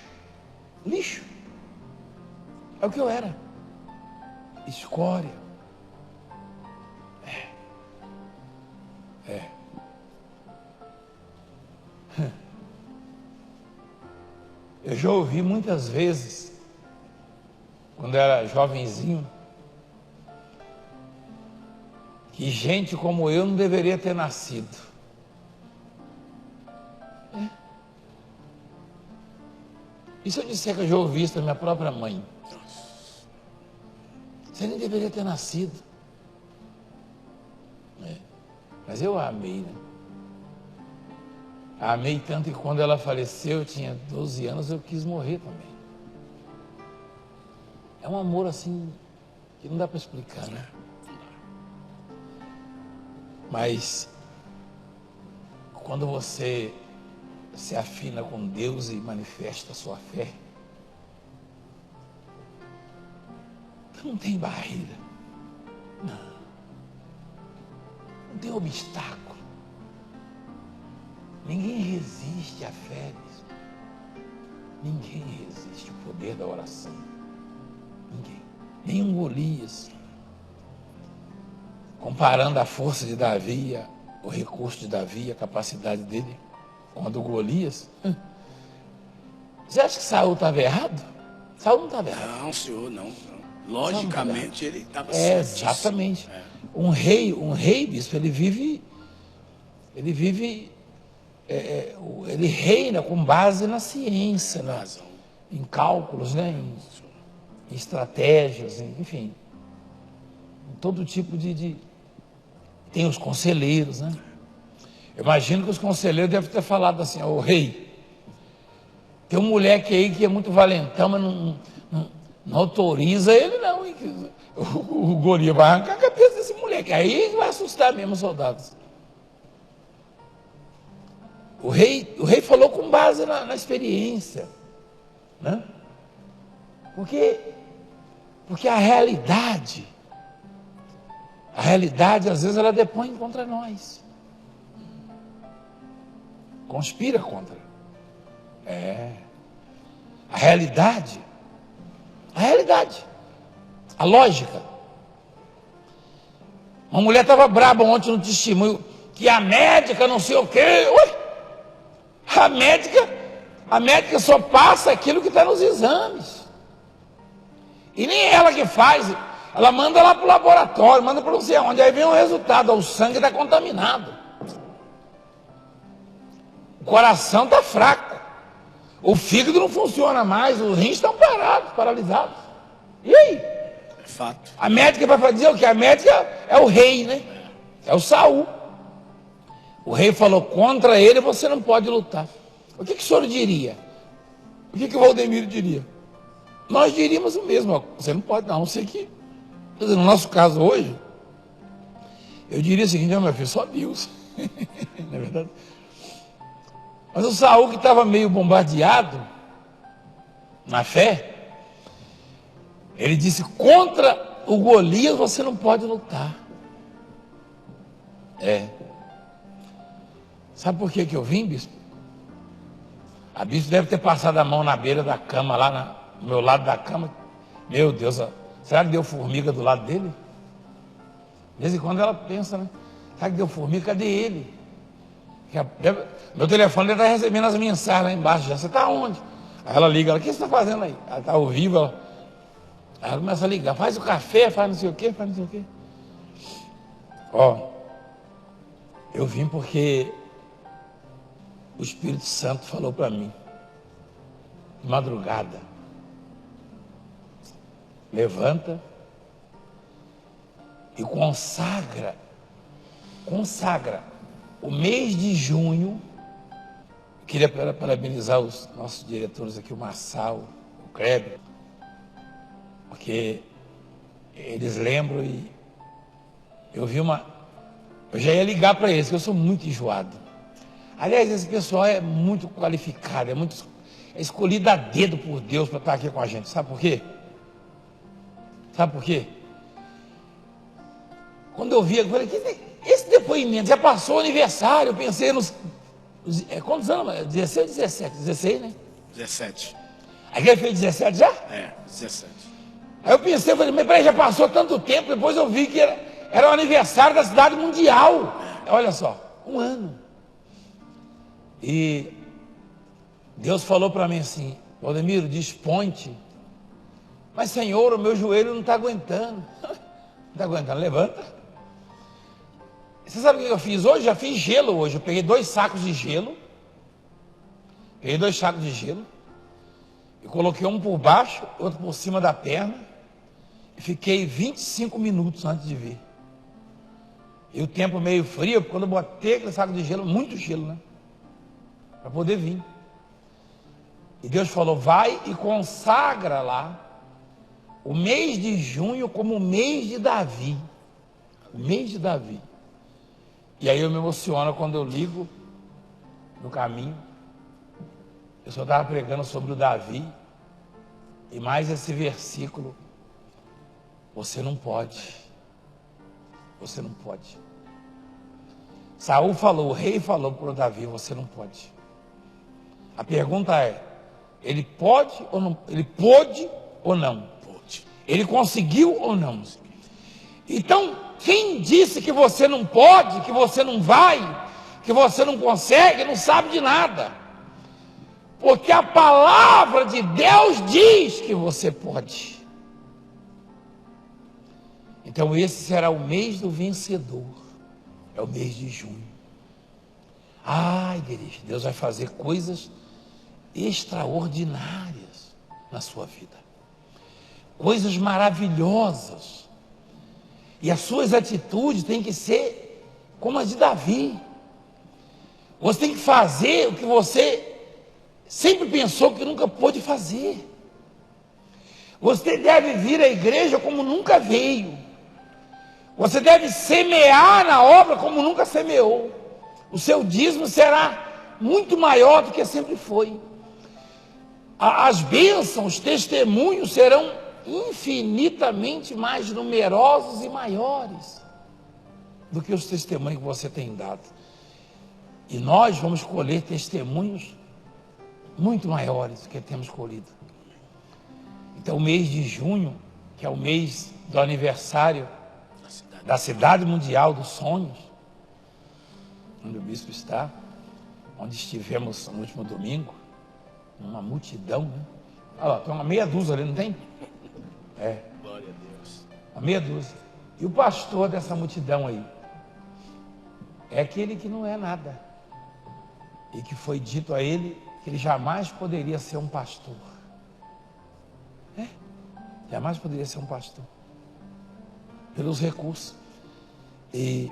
Lixo. É o que eu era. Escória. Eu já ouvi muitas vezes, quando eu era jovenzinho, que gente como eu não deveria ter nascido. E se eu disser que eu já ouvi isso da minha própria mãe? Você nem deveria ter nascido. Mas eu a amei, né? amei tanto que quando ela faleceu, eu tinha 12 anos, eu quis morrer também. É um amor assim, que não dá para explicar, né? Mas, quando você se afina com Deus e manifesta a sua fé, não tem barreira, não tem obstáculo. Ninguém resiste à fé. Ninguém resiste ao poder da oração. Ninguém. Nenhum Golias. Comparando a força de Davi, o recurso de Davi, a capacidade dele com a do Golias. Você acha que Saul estava errado? Saul não estava errado. Não, senhor, não. Logicamente ele estava certo. Exatamente. Um rei, bispo, ele reina com base na ciência, em cálculos, né? em estratégias, enfim, em todo tipo de... Tem os conselheiros, né? Eu imagino que os conselheiros devem ter falado assim: ô rei, tem um moleque aí que é muito valentão, mas não autoriza ele não. O Golias vai arrancar a cabeça desse moleque, aí vai assustar mesmo os soldados. O rei falou com base na experiência, né? Porque a realidade às vezes ela depõe contra nós, conspira contra. A realidade, a lógica. Uma mulher estava braba ontem no testemunho que a médica não sei o quê. A médica só passa aquilo que está nos exames. E nem ela que faz, ela manda lá para o laboratório, manda para não sei onde, aí vem o resultado, o sangue está contaminado. O coração está fraco, o fígado não funciona mais, os rins estão parados, paralisados. E aí? É fato. A médica vai dizer o quê? A médica é o rei, né? É o Saul. O rei falou: contra ele você não pode lutar. O que o senhor diria? O que o Valdemiro diria? Nós diríamos o mesmo: ó, você não pode não sei que... No nosso caso hoje, eu diria o seguinte: meu filho, só Deus. Não é verdade? Mas o Saul, que estava meio bombardeado na fé, ele disse: contra o Golias você não pode lutar. Sabe por que eu vim, bispo? A bispo deve ter passado a mão na beira da cama, lá no meu lado da cama. Meu Deus, será que deu formiga do lado dele? De vez em quando ela pensa, né? Será que deu formiga? Cadê ele? Meu telefone está recebendo as mensagens lá embaixo. Já, você está onde? Aí ela liga: o que você está fazendo aí? Ela está ao vivo. Ela começa a ligar: faz o café, faz não sei o quê, faz não sei o quê. Eu vim porque o Espírito Santo falou para mim, de madrugada: levanta e consagra o mês de junho. Queria parabenizar os nossos diretores aqui, o Marçal, o Kleber, porque eles lembram e eu já ia ligar para eles, que eu sou muito enjoado. Aliás, esse pessoal é muito qualificado, é escolhido a dedo por Deus para estar aqui com a gente. Sabe por quê? Quando eu vi, eu falei: esse depoimento já passou o aniversário. Eu pensei quantos anos? 16 ou 17? 16, né? 17. A igreja fez 17 já? 17. Aí eu pensei, falei: mas peraí, já passou tanto tempo. Depois eu vi que era o aniversário da cidade mundial. Olha só, 1 ano. E Deus falou para mim assim: Valdemiro, dispõe-te. Mas Senhor, o meu joelho não está aguentando. Não está aguentando, levanta. Você sabe o que eu fiz hoje? Já fiz gelo hoje. Eu peguei 2 sacos de gelo. E coloquei um por baixo, outro por cima da perna. E fiquei 25 minutos antes de vir. E o tempo meio frio, quando eu botei aquele saco de gelo, muito gelo, né? para poder vir. E Deus falou, vai e consagra lá o mês de junho como o mês de Davi. O mês de Davi. E aí eu me emociono quando eu ligo no caminho. Eu só estava pregando sobre o Davi. E mais esse versículo. Você não pode. Você não pode. Saul falou, o rei falou para o Davi, você não pode. A pergunta é, ele pode ou não? Ele pôde ou não? Pode. Ele conseguiu ou não? Então, quem disse que você não pode, que você não vai, que você não consegue, não sabe de nada. Porque a palavra de Deus diz que você pode. Então esse será o mês do vencedor. É o mês de junho. Ah, igreja, Deus vai fazer coisas extraordinárias na sua vida. Coisas maravilhosas. E as suas atitudes têm que ser como as de Davi. Você tem que fazer o que você sempre pensou que nunca pôde fazer. Você deve vir à igreja como nunca veio. Você deve semear na obra como nunca semeou. O seu dízimo será muito maior do que sempre foi. As bênçãos, os testemunhos serão infinitamente mais numerosos e maiores do que os testemunhos que você tem dado. E nós vamos colher testemunhos muito maiores do que temos colhido. Então o mês de junho, que é o mês do aniversário da Cidade Mundial dos Sonhos, onde o bispo está, onde estivemos no último domingo, uma multidão, né? Olha lá, tem uma meia dúzia ali, não tem? É. Glória a Deus. Uma meia dúzia. E o pastor dessa multidão aí é aquele que não é nada. E que foi dito a ele que ele jamais poderia ser um pastor. Jamais poderia ser um pastor. Pelos recursos. E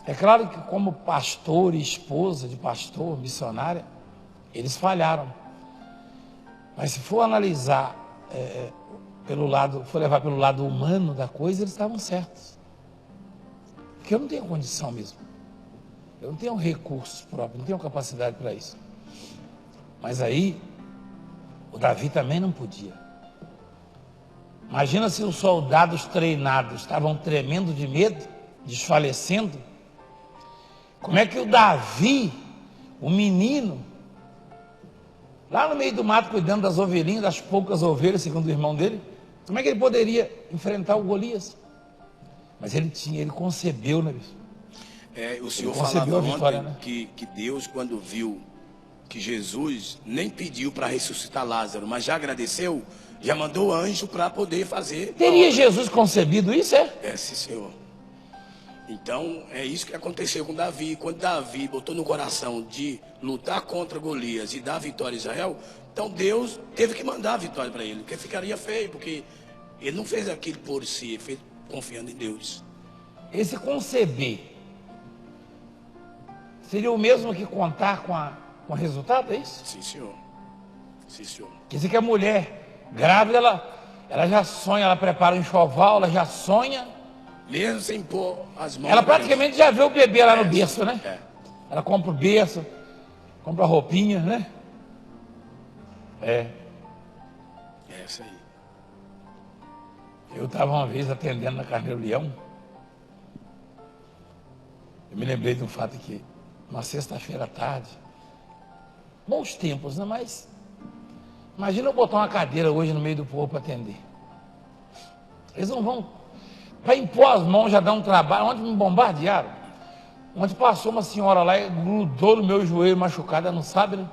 é claro que como pastor e esposa de pastor, missionária, eles falharam. Mas se for analisar for levar pelo lado humano da coisa, eles estavam certos. Porque eu não tenho condição mesmo. Eu não tenho recursos próprios, não tenho capacidade para isso. Mas aí, o Davi também não podia. Imagina se os soldados treinados estavam tremendo de medo, desfalecendo. Como é que o Davi, o menino, lá no meio do mato, cuidando das ovelhinhas, das poucas ovelhas, segundo o irmão dele, como é que ele poderia enfrentar o Golias? Mas ele concebeu, né, bispo? O senhor falava ontem vitória, né? que Deus, quando viu que Jesus nem pediu para ressuscitar Lázaro, mas já agradeceu, já mandou anjo para poder fazer. Teria Jesus concebido isso, é? Sim, senhor. Então, é isso que aconteceu com Davi. Quando Davi botou no coração de lutar contra Golias e dar vitória a Israel, então Deus teve que mandar a vitória para ele, porque ficaria feio, porque ele não fez aquilo por si, ele fez confiando em Deus. Esse conceber seria o mesmo que contar com o resultado, é isso? Sim, senhor. Sim, senhor. Quer dizer que a mulher grávida, ela já sonha, ela prepara um enxoval, ela já sonha. Mesmo sem pôr as mãos. Ela praticamente já vê o bebê lá no berço, né? É. Ela compra o berço, compra a roupinha, né? É isso aí. Eu estava uma vez atendendo na Carneiro Leão. Eu me lembrei de um fato que, uma sexta-feira à tarde, bons tempos, né? Mas imagina eu botar uma cadeira hoje no meio do povo para atender. Eles não vão. Para impor as mãos já dá um trabalho. Onde me bombardearam? Onde passou uma senhora lá e grudou no meu joelho machucado, ela não sabe, né?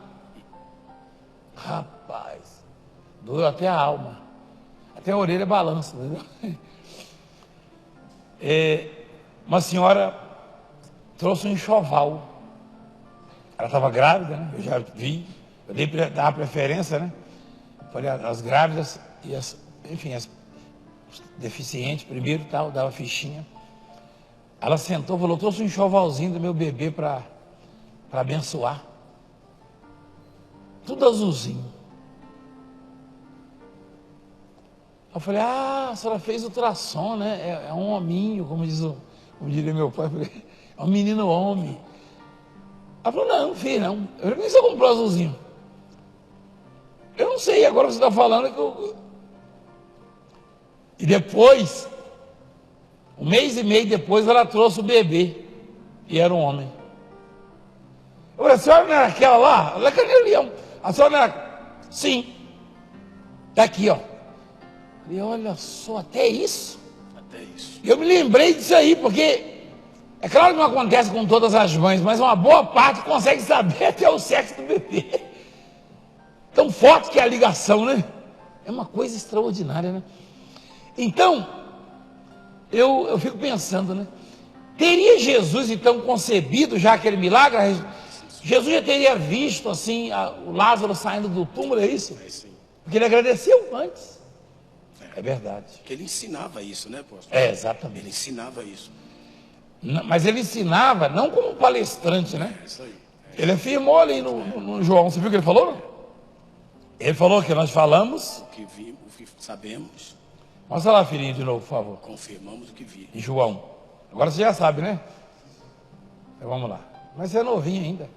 Rapaz, doeu até a alma. Até a orelha balança, entendeu? Uma senhora trouxe um enxoval. Ela estava grávida, né? Eu já vi. Eu dava preferência, né? Falei, as grávidas e as deficientes primeiro, tal, dava fichinha. Ela sentou, falou, trouxe um enxovalzinho do meu bebê para abençoar. tudo azulzinho. Eu falei, a senhora fez ultrassom, né? É um hominho, como diria meu pai. Eu falei, é um menino homem. Ela falou, não fiz não. Eu falei, por que você comprou azulzinho? Eu não sei, agora você está falando que eu... E depois, um mês e meio depois, ela trouxe o bebê. E era um homem. Eu falei, a senhora não era aquela lá? Ela, cadê o leão? A senhora não era... Sim. Está aqui, ó. E olha só, até isso. Até isso. E eu me lembrei disso aí, porque é claro que não acontece com todas as mães, mas uma boa parte consegue saber até o sexo do bebê. Tão forte que é a ligação, né? É uma coisa extraordinária, né? Então, eu fico pensando, né? Teria Jesus, então, concebido já aquele milagre? Jesus já teria visto, assim, o Lázaro saindo do túmulo, é isso? É sim. Porque ele agradeceu antes. É verdade. Porque ele ensinava isso, né, pastor? É, exatamente. Ele ensinava isso. Mas ele ensinava não como palestrante, né? É isso aí. Ele afirmou ali no João, você viu o que ele falou? Ele falou que nós falamos. O que vimos, o que sabemos, Mostra lá, filhinho, de novo, por favor. confirmamos o que vimos. Em João. Agora você já sabe, né? Então vamos lá. Mas você é novinho ainda.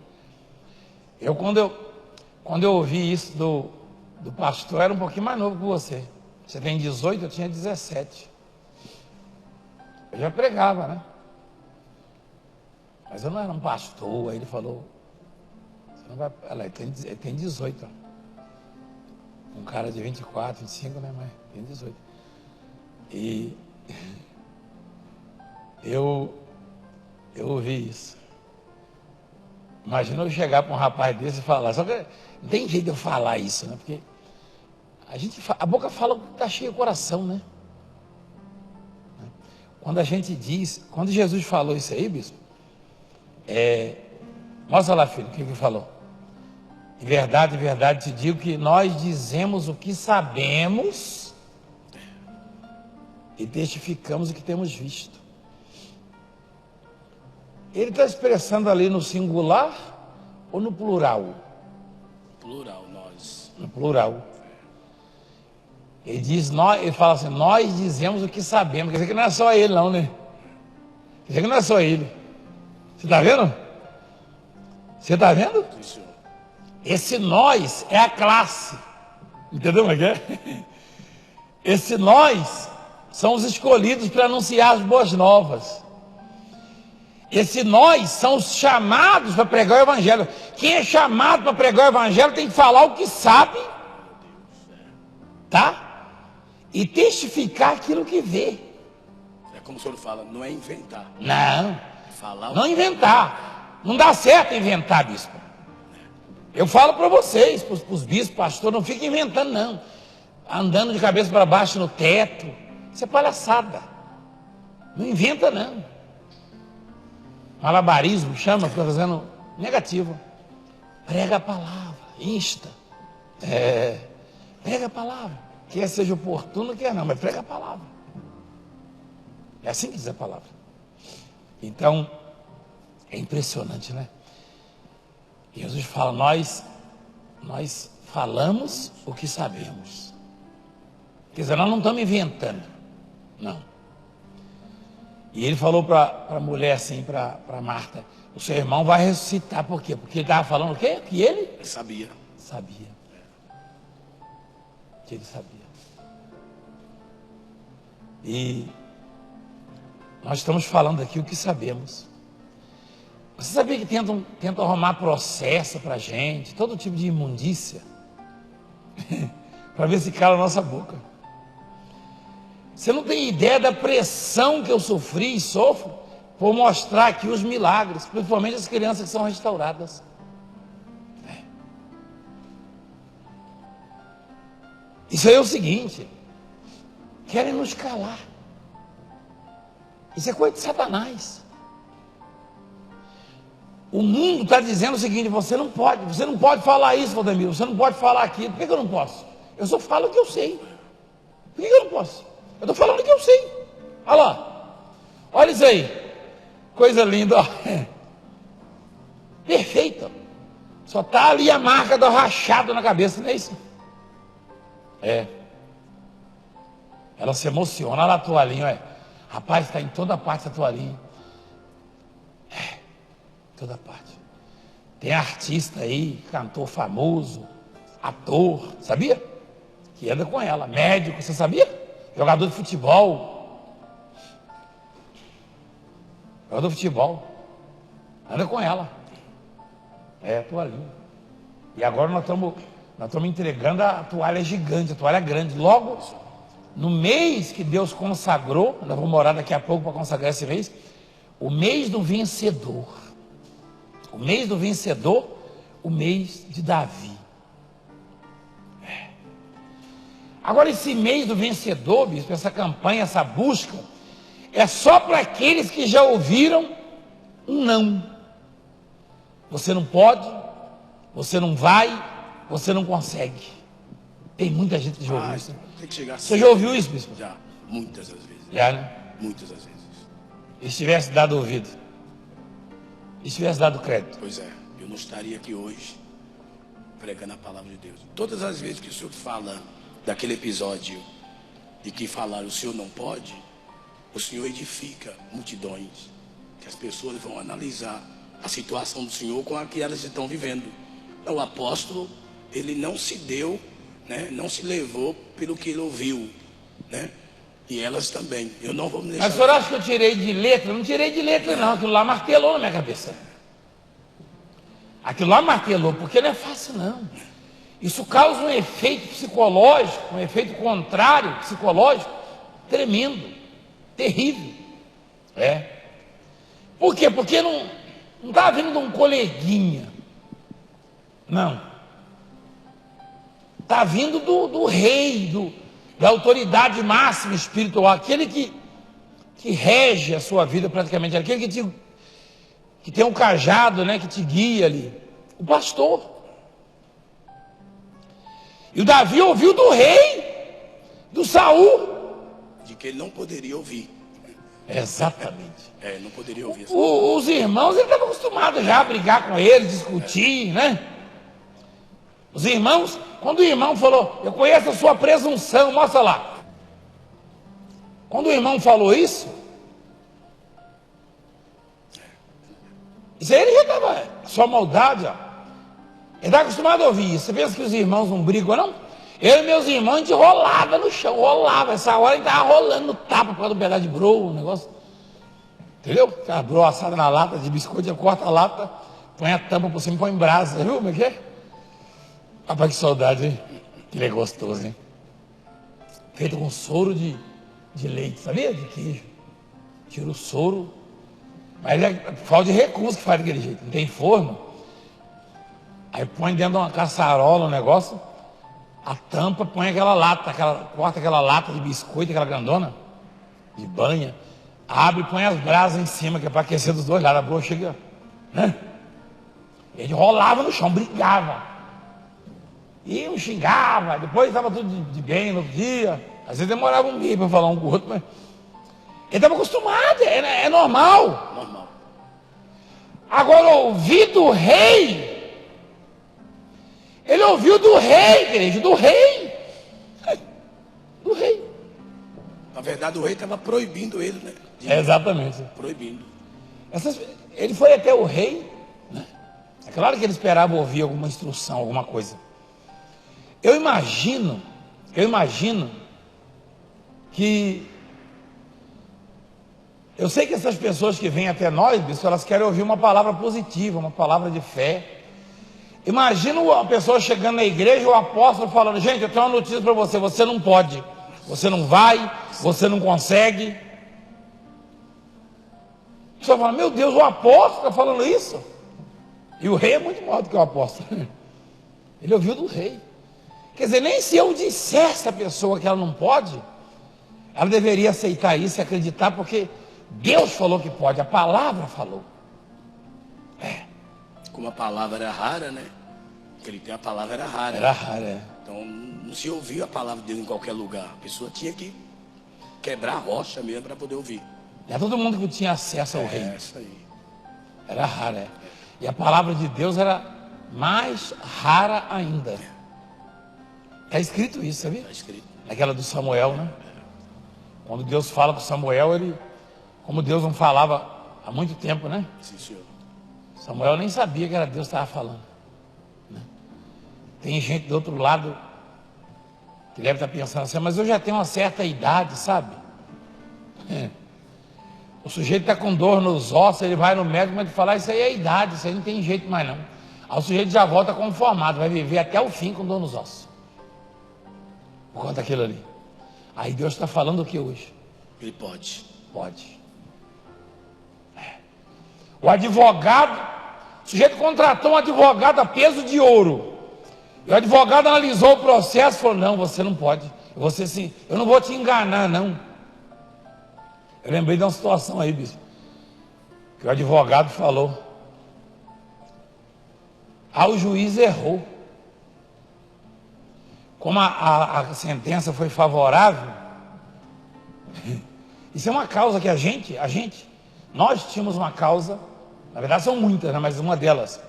Quando eu ouvi isso do pastor, era um pouquinho mais novo que você. Você tem 18, eu tinha 17. Eu já pregava, né? Mas eu não era um pastor. Aí ele falou, você não vai... Olha, ele tem 18. Ó. Um cara de 24, 25, né? Mas tem 18. E eu ouvi isso. Imagina eu chegar para um rapaz desse e falar. Só que não tem jeito de eu falar isso, né? Porque a boca fala o que está cheio o coração, né? Quando a gente diz, quando Jesus falou isso aí, bispo, mostra lá, filho, o que ele falou. Em verdade te digo que nós dizemos o que sabemos e testificamos o que temos visto. Ele está expressando ali no singular ou no plural? Plural, nós. No plural. Ele fala assim, nós dizemos o que sabemos. Quer dizer que não é só ele não, né? Quer dizer que não é só ele. Você está vendo? Você está vendo? Isso. Esse nós é a classe. Entendeu como é que é? Esse nós são os escolhidos para anunciar as boas novas. Esse nós são os chamados para pregar o evangelho. Quem é chamado para pregar o evangelho tem que falar o que sabe, tá? E testificar aquilo que vê. É como o senhor fala, não é inventar. Não, Falar não inventar. Não dá certo inventar, bispo. Eu falo para vocês, para os bispos, pastor, não fiquem inventando não. Andando de cabeça para baixo no teto. Isso é palhaçada. Não inventa não. Malabarismo, chama, fica fazendo negativo. Prega a palavra, insta. Prega a palavra. Quer seja oportuno, quer não, mas prega a palavra. É assim que diz a palavra. Então, é impressionante, né? Jesus fala, nós falamos o que sabemos. Quer dizer, nós não estamos inventando. Não. E ele falou para a mulher assim, para Marta, o seu irmão vai ressuscitar, por quê? Porque ele estava falando o quê? Que ele? Sabia. Sabia. Que ele sabia. E nós estamos falando aqui o que sabemos. Você sabia que tentam arrumar processo para a gente, todo tipo de imundícia, para ver se cala a nossa boca. Você não tem ideia da pressão que eu sofri e sofro por mostrar aqui os milagres, principalmente as crianças que são restauradas. Isso aí é o seguinte, querem nos calar. Isso é coisa de Satanás. O mundo está dizendo o seguinte, você não pode falar isso, Valdemiro, você não pode falar aquilo. Por que eu não posso? Eu só falo o que eu sei. Por que eu não posso? Eu estou falando o que eu sei. Olha lá, olha isso aí, coisa linda, ó. Perfeita. Só está ali a marca do rachado na cabeça, não é isso? É. Ela se emociona, olha a toalhinha, ué. Rapaz, está em toda parte a toalhinha. É, toda parte. Tem artista aí, cantor famoso, ator, sabia? Que anda com ela, médico, você sabia? Jogador de futebol. Jogador de futebol. Anda com ela. É, a toalhinha. E agora nós estamos entregando a toalha gigante, a toalha grande. Logo, no mês que Deus consagrou, nós vamos orar daqui a pouco para consagrar esse mês, o mês do vencedor. O mês do vencedor, o mês de Davi. É. Agora, esse mês do vencedor, bispo, essa campanha, essa busca, é só para aqueles que já ouviram um não. Você não pode, você não vai, você não consegue. Tem muita gente que já ouviu isso. Tem que chegar Você já ouviu isso, bispo? Já, muitas das vezes. Já, né? Muitas das vezes. E se tivesse dado ouvido? E se tivesse dado crédito? Pois é, eu não estaria aqui hoje pregando a palavra de Deus. Todas as vezes que o senhor fala daquele episódio de que falaram o senhor não pode, o senhor edifica multidões, que as pessoas vão analisar a situação do senhor com a que elas estão vivendo. O apóstolo, ele não se deu, né, não se levou pelo que ele ouviu, né? E elas também. Eu não vou me deixar. Mas o senhor acha que eu tirei de letra? Não tirei de letra, não. Aquilo lá martelou na minha cabeça. Aquilo lá martelou, porque não é fácil, não. Isso causa um efeito psicológico, um efeito contrário psicológico, tremendo, terrível. É. Por quê? Porque não está vindo de um coleguinha. Não. Está vindo do rei, da autoridade máxima espiritual, aquele que rege a sua vida praticamente, aquele que tem um cajado, né, que te guia ali, o pastor. E o Davi ouviu do rei, do Saul, de que ele não poderia ouvir. Exatamente. Não poderia ouvir. Os irmãos, ele estava acostumado já a brigar com ele, discutir, né? Os irmãos, quando o irmão falou, eu conheço a sua presunção, mostra lá. Quando o irmão falou isso aí ele já estava, sua maldade, ó. Ele está acostumado a ouvir isso. Você pensa que os irmãos não brigam, não? Eu e meus irmãos, a gente rolava no chão, rolava. Essa hora a gente estava rolando no tapa por causa do pedaço de broa, um negócio. Entendeu? Aquela broa assada na lata de biscoito, corta a lata, põe a tampa por cima e põe em brasa. Viu como é que é? Rapaz, que saudade, hein? Que ele é gostoso, hein? Feito com soro de leite, sabia? De queijo. Tira o soro. Mas é falta de recurso que faz daquele jeito. Não tem forno. Aí põe dentro de uma caçarola o negócio, a tampa, põe aquela lata, corta aquela lata de biscoito, aquela grandona, de banha, abre e põe as brasas em cima, que é para aquecer dos dois lados. A broa chega, né? E a gente rolava no chão, brigava. E um xingava, depois estava tudo de bem no outro dia. Às vezes demorava um dia para falar um com o outro, mas ele estava acostumado, é normal. Normal. Agora, ouvir do rei, ele ouviu do rei, igreja, do rei. Do rei. Na verdade, o rei estava proibindo ele, né? Exatamente. Proibindo. Ele foi até o rei, né? É claro que ele esperava ouvir alguma instrução, alguma coisa. Eu imagino que eu sei que essas pessoas que vêm até nós, bispo, elas querem ouvir uma palavra positiva, uma palavra de fé. Imagina uma pessoa chegando na igreja, o apóstolo falando, gente, eu tenho uma notícia para você, você não pode, você não vai, você não consegue. A pessoa fala, meu Deus, o apóstolo está falando isso? E o rei é muito maior do que o apóstolo. Ele ouviu do rei. Quer dizer, nem se eu dissesse a pessoa que ela não pode, ela deveria aceitar isso e acreditar, porque Deus falou que pode, a palavra falou. Como a palavra era rara, né? Aquele tempo a palavra era rara. Era rara, é. Então não se ouvia a palavra de Deus em qualquer lugar. A pessoa tinha que quebrar a rocha mesmo para poder ouvir. Não é todo mundo que tinha acesso ao rei. Isso aí. Era rara, é. E a palavra de Deus era mais rara ainda. Está escrito isso, sabia? Está escrito. Naquela do Samuel, né? Quando Deus fala com Samuel, como Deus não falava há muito tempo, né? Sim, senhor. Samuel nem sabia que era Deus que estava falando, né? Tem gente do outro lado que deve estar pensando assim, mas eu já tenho uma certa idade, sabe? O sujeito está com dor nos ossos, ele vai no médico, mas ele fala, isso aí é idade, isso aí não tem jeito mais não. Aí o sujeito já volta conformado, vai viver até o fim com dor nos ossos. Por conta daquilo ali. Aí Deus está falando o que hoje? Ele pode. Pode. O advogado, o sujeito contratou um advogado a peso de ouro. E o advogado analisou o processo e falou, não, você não pode. Eu não vou te enganar, não. Eu lembrei de uma situação aí, bispo, que o advogado falou. O juiz errou. Como a sentença foi favorável, isso é uma causa que nós tínhamos uma causa, na verdade são muitas, né, mas uma delas.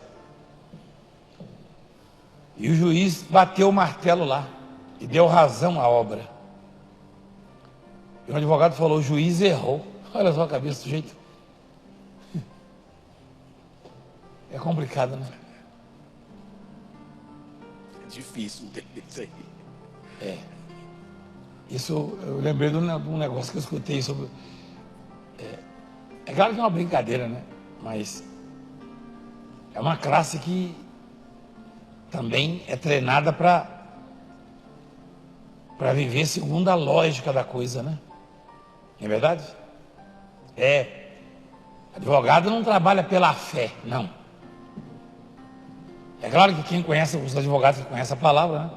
E o juiz bateu o martelo lá e deu razão à obra. E o advogado falou, o juiz errou. Olha só a cabeça do sujeito. É complicado, né? É difícil entender isso aí. Isso, eu lembrei de um negócio que eu escutei sobre... É claro que é uma brincadeira, né? Mas é uma classe que também é treinada para viver segundo a lógica da coisa, né? Não é verdade? Advogado não trabalha pela fé, não. É claro que quem conhece, os advogados que conhecem a palavra, né?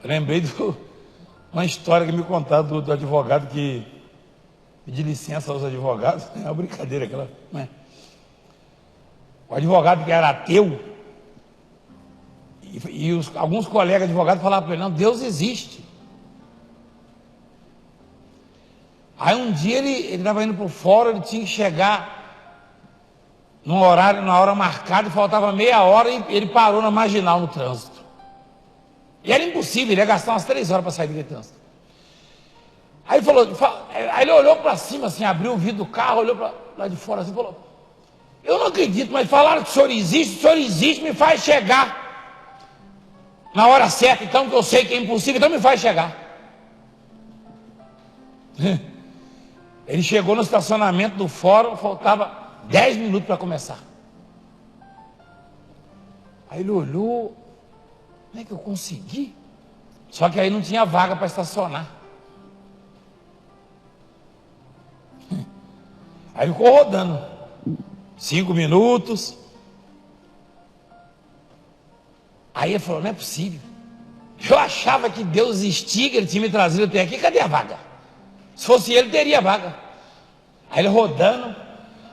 Eu lembrei de uma história que me contaram do advogado que pediu licença aos advogados. É uma brincadeira aquela, não é? O advogado que era ateu, alguns colegas advogados falavam para ele, não, Deus existe. Aí um dia ele estava indo para o fórum, ele tinha que chegar no horário, na hora marcada, faltava meia hora e ele parou na Marginal no trânsito. E era impossível, ele ia gastar umas 3 horas para sair daquele trânsito. Aí ele olhou para cima, assim, abriu o vidro do carro, olhou para lá de fora assim e falou, eu não acredito, mas falaram que o senhor existe, me faz chegar na hora certa, então, que eu sei que é impossível, então me faz chegar. Ele chegou no estacionamento do fórum, faltava 10 minutos para começar. Aí ele olhou, como é que eu consegui? Só que aí não tinha vaga para estacionar. Aí ficou rodando 5 minutos. Aí ele falou, não é possível. Eu achava que Deus existia, que ele tinha me trazido até aqui, cadê a vaga? Se fosse ele, teria vaga. Aí ele rodando.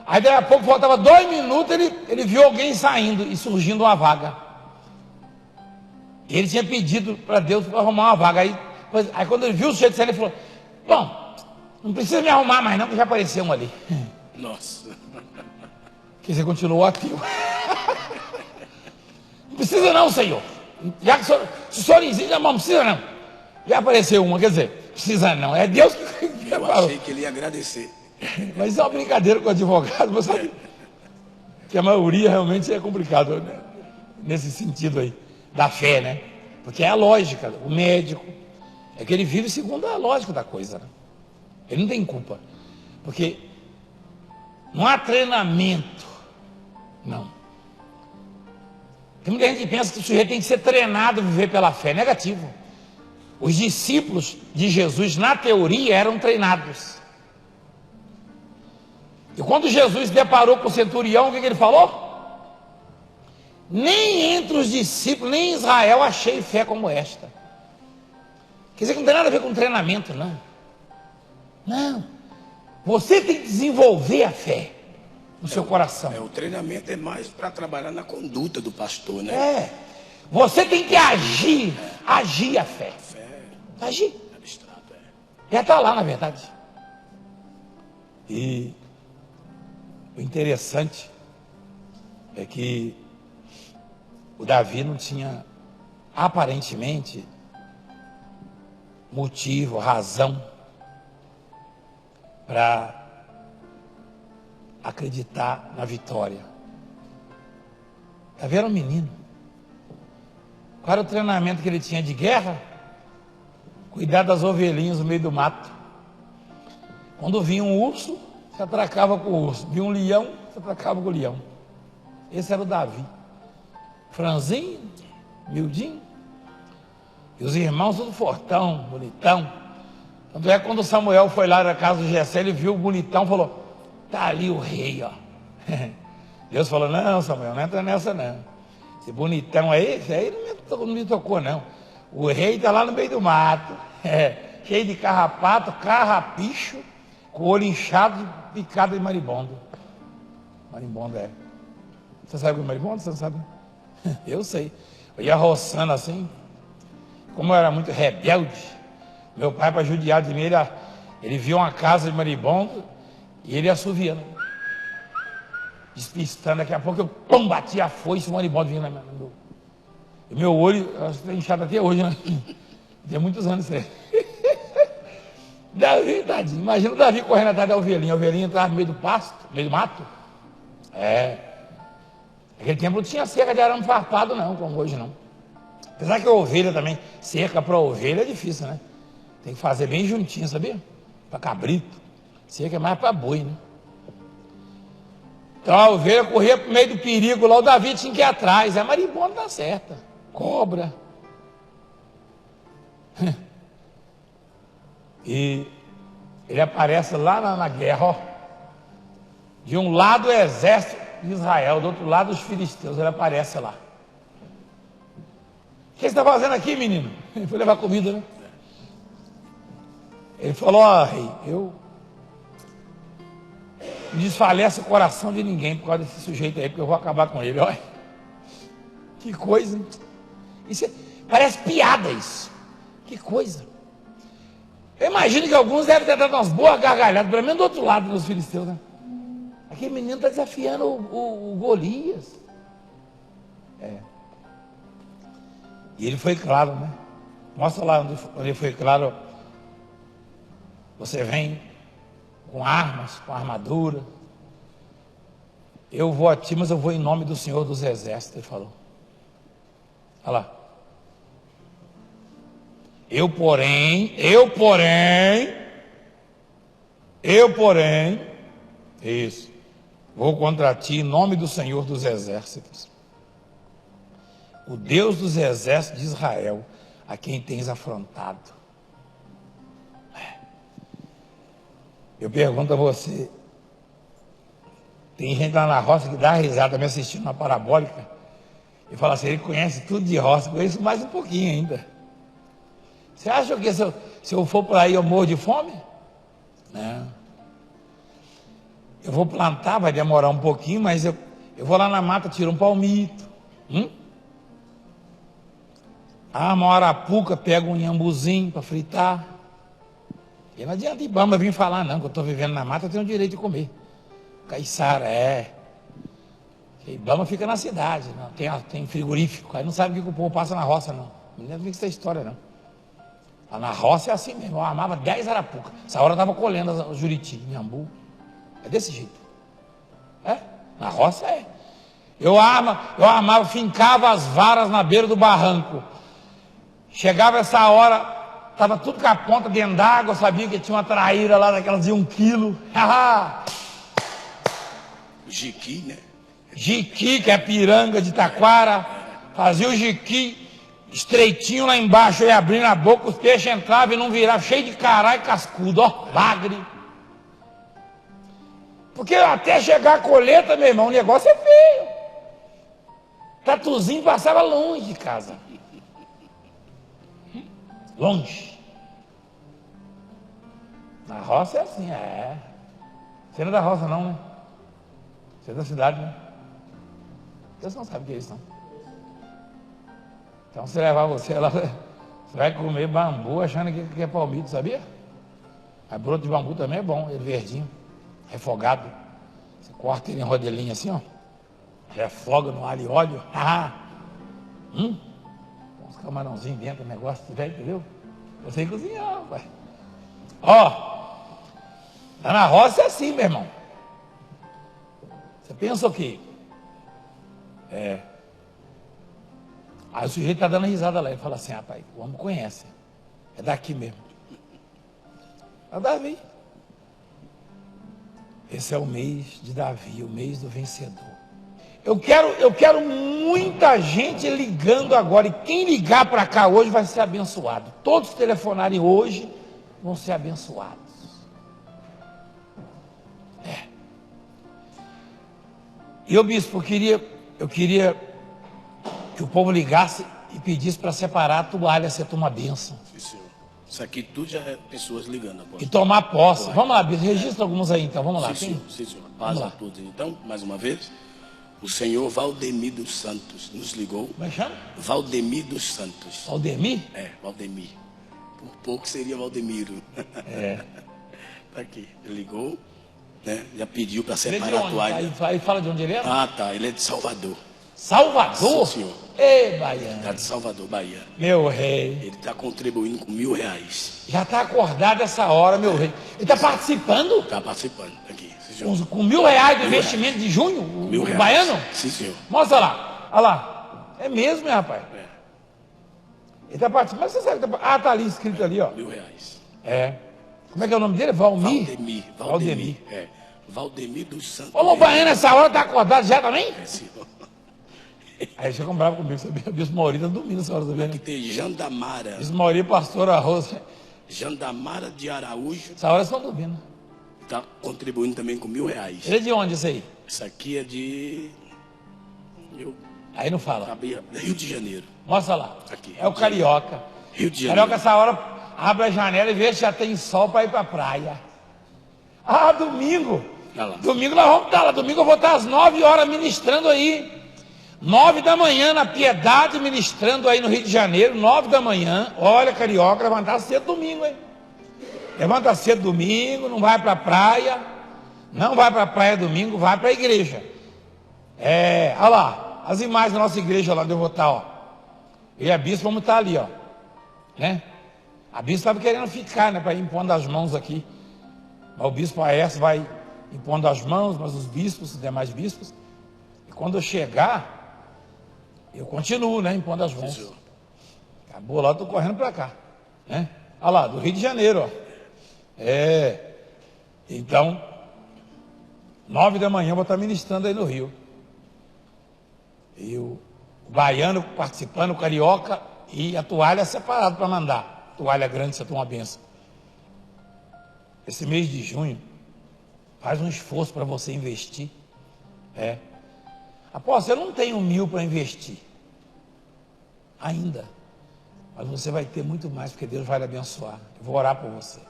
Aí daqui a pouco faltava 2 minutos, ele viu alguém saindo e surgindo uma vaga. E ele tinha pedido para Deus para arrumar uma vaga. Aí quando ele viu o sujeito sair, ele falou, bom, não precisa me arrumar mais não, que já apareceu um ali. Nossa. Que você continuou ateu. Não precisa não, senhor. Já que se o senhor existe, não precisa não. Já apareceu uma, quer dizer, precisa não. É Deus que Eu achei que ele ia agradecer. Mas é uma brincadeira com o advogado, você sabe que a maioria realmente é complicado, né? Nesse sentido aí, da fé, né? Porque é a lógica, o médico, é que ele vive segundo a lógica da coisa, né? Ele não tem culpa, porque não há treinamento, não. Tem muita gente que pensa que o sujeito tem que ser treinado a viver pela fé, negativo. Os discípulos de Jesus, na teoria, eram treinados. E quando Jesus deparou com o centurião, o que ele falou? Nem entre os discípulos, nem em Israel, achei fé como esta. Quer dizer que não tem nada a ver com treinamento, não. Não. Você tem que desenvolver a fé no seu coração. O treinamento é mais para trabalhar na conduta do pastor, né? Você tem que agir a fé. Agir. Já está lá, na verdade. E o interessante é que o Davi não tinha, aparentemente, motivo, razão para acreditar na vitória. Davi era um menino. Qual era o treinamento que ele tinha de guerra? Cuidar das ovelhinhas no meio do mato. Quando vinha um urso, se atracava com o urso. Vinha um leão, se atracava com o leão. Esse era o Davi. Franzinho, miudinho. E os irmãos tudo fortão, bonitão. Tanto é que quando Samuel foi lá na casa do Jessé, ele viu o bonitão e falou: tá ali o rei, ó. Deus falou: não, Samuel, não entra nessa não. Esse bonitão aí, esse aí não me tocou não. O rei está lá no meio do mato, cheio de carrapato, carrapicho, com o olho inchado, picado de marimbondo. Marimbondo é. Você sabe o que é marimbondo? Você não sabe? Eu sei. Eu ia roçando assim. Como eu era muito rebelde, meu pai, para judiar de mim, ele viu uma casa de marimbondo e ele assoviando, despistando. Daqui a pouco eu pum, bati a foice e o marimbondo vinha no meu olho. Acho que está inchado até hoje, né? Tem muitos anos isso aí. Davi, tadinho. Imagina o Davi correndo atrás da ovelhinha. A ovelhinha entrava no meio do pasto, no meio do mato. Naquele tempo não tinha cerca de arame farpado, não, como hoje não. Apesar que a ovelha também, cerca para ovelha é difícil, né? Tem que fazer bem juntinho, sabia? Para cabrito. Cerca é mais para boi, né? Então a ovelha corria para o meio do perigo lá, o Davi tinha que ir atrás. A marimbondo dá certa. Cobra. E ele aparece lá na guerra, ó. De um lado o exército de Israel, do outro lado os filisteus. Ele aparece lá. O que você está fazendo aqui, menino? Ele foi levar comida, né? Ele falou: ó, rei, eu não desfaleço o coração de ninguém por causa desse sujeito aí, porque eu vou acabar com ele. Olha, que coisa, hein? Isso parece piada isso. Que coisa. Eu imagino que alguns devem ter dado umas boas gargalhadas, pelo menos do outro lado dos filisteus, né? Aquele menino está desafiando o Golias. E ele foi claro, né? Mostra lá onde ele foi claro. Você vem com armas, com armadura. Eu vou a ti, mas eu vou em nome do Senhor dos Exércitos, ele falou. Olha lá. Eu porém, isso, vou contra ti em nome do Senhor dos Exércitos, o Deus dos exércitos de Israel, a quem tens afrontado. Eu pergunto a você, tem gente lá na roça que dá risada me assistindo na parabólica e fala assim: ele conhece tudo de roça, conheço mais um pouquinho ainda. Você acha que se eu for por aí eu morro de fome? Não. Eu vou plantar, vai demorar um pouquinho, mas eu vou lá na mata, tiro um palmito. Uma arapuca, pego um iambuzinho para fritar. E não adianta Ibama vir falar não, que eu estou vivendo na mata, eu tenho o direito de comer. Caiçara, Ibama fica na cidade, não, tem frigorífico, aí não sabe o que o povo passa na roça não. Não lembro essa história não. Lá na roça é assim mesmo, eu armava 10 arapucas. Essa hora eu estava colhendo o juriti, iambu. É desse jeito. Na roça é. Eu armava, fincava as varas na beira do barranco. Chegava essa hora, estava tudo com a ponta dentro d'água, eu sabia que tinha uma traíra lá daquelas de 1 quilo. Jiqui, né? Jiqui, que é piranga de taquara. Fazia o jiqui estreitinho lá embaixo, eu ia abrindo a boca, os peixes entravam e não viravam, cheio de cará e cascudo, ó, bagre. Porque até chegar a colheita, meu irmão, o negócio é feio. Tatuzinho passava longe de casa. Longe. Na roça é assim, Você não é da roça não, né? Você é da cidade, né? Vocês não sabem o que é isso, não. Então, se levar você lá, você vai comer bambu achando que é palmito, sabia? Mas broto de bambu também é bom, ele verdinho, refogado. Você corta ele em rodelinho assim, ó. Refoga no alho e óleo. Uns camarãozinhos dentro do negócio, entendeu? Eu sei cozinhar, pai. Ó, lá na roça é assim, meu irmão. Você pensa o quê? Aí o sujeito está dando risada lá. Ele fala assim: rapaz, o homem conhece. É daqui mesmo. É Davi. Esse é o mês de Davi, o mês do vencedor. Eu quero muita gente ligando agora. E quem ligar para cá hoje vai ser abençoado. Todos que telefonarem hoje vão ser abençoados. E eu, bispo, eu queria que o povo ligasse e pedisse para separar a toalha, se toma bênção. Sim, senhor. Isso aqui tudo já é pessoas ligando, apóstolo. E tomar posse. Vamos lá, bispo, registra alguns aí então, vamos lá. Sim, senhor. Sim, senhor. Paz a todos. Então, mais uma vez, o senhor Valdemir dos Santos nos ligou. Como é que chama? Valdemir dos Santos. Valdemir? Valdemir. Por pouco seria Valdemiro. Tá aqui. Ele ligou, né? Já pediu para separar a toalha. Aí fala de onde ele é? Ah, tá. Ele é de Salvador. Salvador? Sim, senhor. Ei, baiano. Está de Salvador, Bahia. Meu rei. Ele está contribuindo com R$1.000. Já está acordado essa hora, meu rei. Ele está participando? Está participando aqui. Sim, senhor. Com R$1.000 do investimento de junho? O baiano? Sim, senhor. Mostra lá. Olha lá. É mesmo, meu rapaz? Ele está participando. Mas você sabe que tá... tá ali escrito ali, ó. R$1.000. Como é que é o nome dele? Valdemir. Valdemir. Valdemir dos Santos. Ô, o baiano essa hora está acordado já também? Senhor. Aí você comprava comigo, sabia? O bispo Mauri está dormindo essa hora, sabia? Aqui tem Jandamara. Bispo Mauri, pastor Arroz. Jandamara de Araújo. Essa hora estão dormindo. Está contribuindo também com R$1.000. Ele é de onde isso aí? Isso aqui é de... Aí não fala. Rio de Janeiro. Mostra lá. Aqui. É o Carioca. Rio de Janeiro. Carioca, essa hora, abre a janela e vê se já tem sol para ir para a praia. Ah, domingo. Domingo nós vamos estar lá. Domingo eu vou estar às 9 horas ministrando aí. 9 da manhã na Piedade, ministrando aí no Rio de Janeiro. 9 da manhã. Olha, Carioca, levantar cedo domingo, hein? Levanta cedo domingo, não vai para a praia. Não vai para a praia domingo, vai para a igreja. Olha lá, as imagens da nossa igreja lá onde eu vou estar, ó. Eu e a bispo vamos estar ali, ó. Né? A bispo estava querendo ficar, né? Para ir impondo as mãos aqui. Mas o bispo Aécio vai impondo as mãos, mas os bispos, os demais bispos. E quando eu chegar, eu continuo, né? Impondo as mãos. Acabou lá, eu estou correndo para cá. Né? Olha lá, do Rio de Janeiro, ó. Então, 9 da manhã eu vou estar ministrando aí no Rio. E o baiano participando, o carioca, e a toalha separada para mandar. Toalha grande, você toma uma benção. Esse mês de junho, faz um esforço para você investir. Apóstolo, eu não tenho 1.000 para investir. Ainda. Mas você vai ter muito mais, porque Deus vai lhe abençoar. Eu vou orar por você.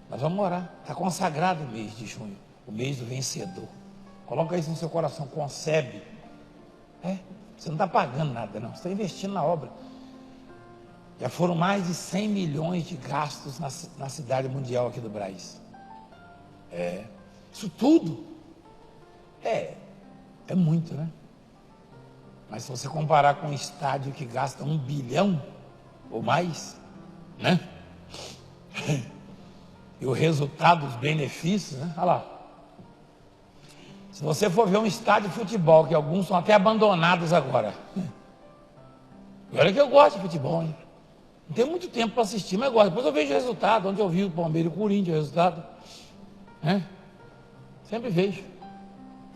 Nós vamos orar. Está consagrado o mês de junho, o mês do vencedor. Coloca isso no seu coração, concebe. Você não está pagando nada, não. Você está investindo na obra. Já foram mais de 100 milhões de gastos na cidade mundial aqui do Brás. Isso tudo é muito, né? Mas se você comparar com um estádio que gasta 1 bilhão ou mais, né? E o resultado, os benefícios, né? Olha lá. Se você for ver um estádio de futebol, que alguns são até abandonados agora. E olha que eu gosto de futebol, hein? Não tenho muito tempo para assistir, mas gosto. Depois eu vejo o resultado, onde eu vi o Palmeiras e o Corinthians, o resultado. Né? Sempre vejo.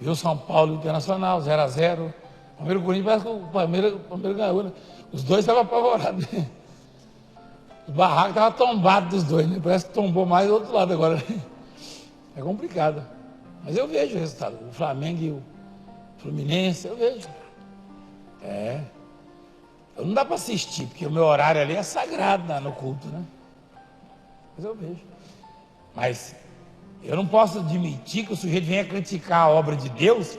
Vi o São Paulo Internacional, 0-0. Palmeiras e Corinthians, parece que o Palmeiras ganhou, né? Os dois estavam apavorados. O barraco estava tombado dos dois, né? Parece que tombou mais do outro lado agora. Né? É complicado. Mas eu vejo o resultado. O Flamengo e o Fluminense, eu vejo. Não dá para assistir, porque o meu horário ali é sagrado no culto, né? Mas eu vejo. Mas eu não posso admitir que o sujeito venha criticar a obra de Deus,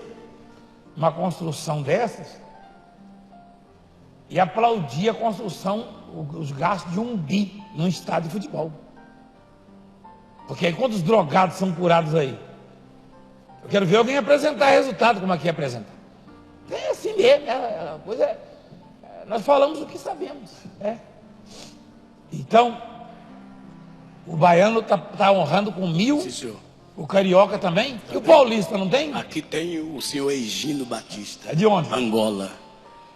uma construção dessas, e aplaudir a construção, os gastos de 1 bi num estádio de futebol. Porque aí quantos drogados são curados aí? Eu quero ver alguém apresentar resultado, como aqui apresenta. Tem assim. assim mesmo, a coisa nós falamos o que sabemos. Então, o baiano está honrando com 1.000, Sim, senhor. o carioca também, e o paulista não tem? Aqui tem o senhor Egino Batista. É de onde? Angola.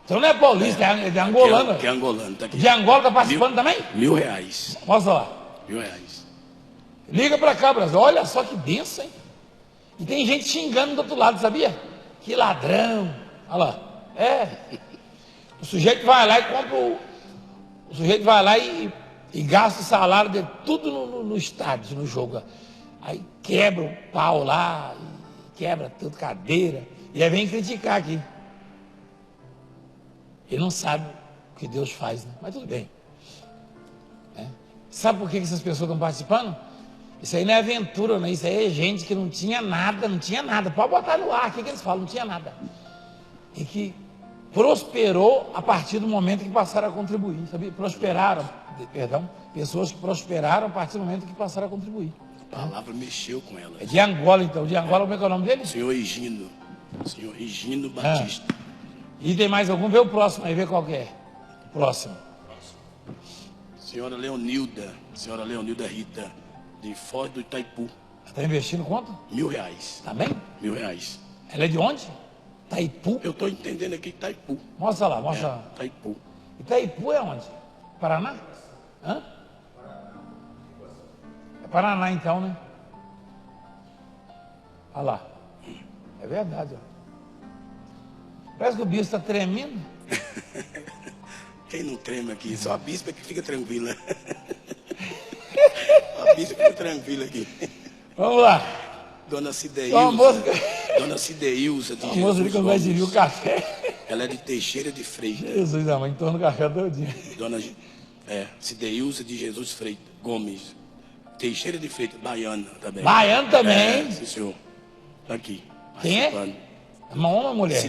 Então não é paulista, é de angolano. Que é angolano, tá aqui. De Angola está participando também? R$ 1.000. Mostra lá. R$ 1.000. Liga para cá, Brasil. Olha só que benção, hein? E tem gente xingando do outro lado, sabia? Que ladrão. Olha lá. O sujeito vai lá e compra o sujeito vai lá e gasta o salário dele tudo no estádio, no jogo. Aí quebra o pau lá, quebra tudo, cadeira. E aí vem criticar aqui. Ele não sabe o que Deus faz, né? Mas tudo bem. Sabe por que essas pessoas estão participando? Isso aí não é aventura, né? Isso aí é gente que não tinha nada. Pode botar no ar, o que eles falam? Não tinha nada. E que prosperou a partir do momento que passaram a contribuir, sabia? Pessoas que prosperaram a partir do momento que passaram a contribuir. A palavra mexeu com ela. É de Angola, então. De Angola, como é que é o nome dele? Senhor Egino. Senhor Egino Batista. E tem mais algum? Vê o próximo aí, vê qual que é. Próximo. Senhora Leonilda Rita, de Foz do Itaipu. Está investindo quanto? R$ 1.000. Tá bem? R$ 1.000. Ela é de onde? Itaipu? Eu estou entendendo aqui Itaipu. Mostra lá, mostra lá. Itaipu. Itaipu é onde? Paraná? Hã? É Paraná então, né? Olha lá. É verdade, ó. Parece que o bicho está tremendo. Quem não treme aqui? Só a bispa que fica tranquila. A bispa fica tranquila aqui. Vamos lá. Dona Cideilza. Dona Cideilza de A moça ali que eu gosto de vir o café. Ela é de Teixeira de Freitas. Jesus, a mãe torna o café todinho. Dona Cideilza de Jesus Freitas Gomes. Teixeira de Freitas, baiana também. Baiano também? Sim, senhor. Tá aqui. Quem é? Uma homem ou uma mulher?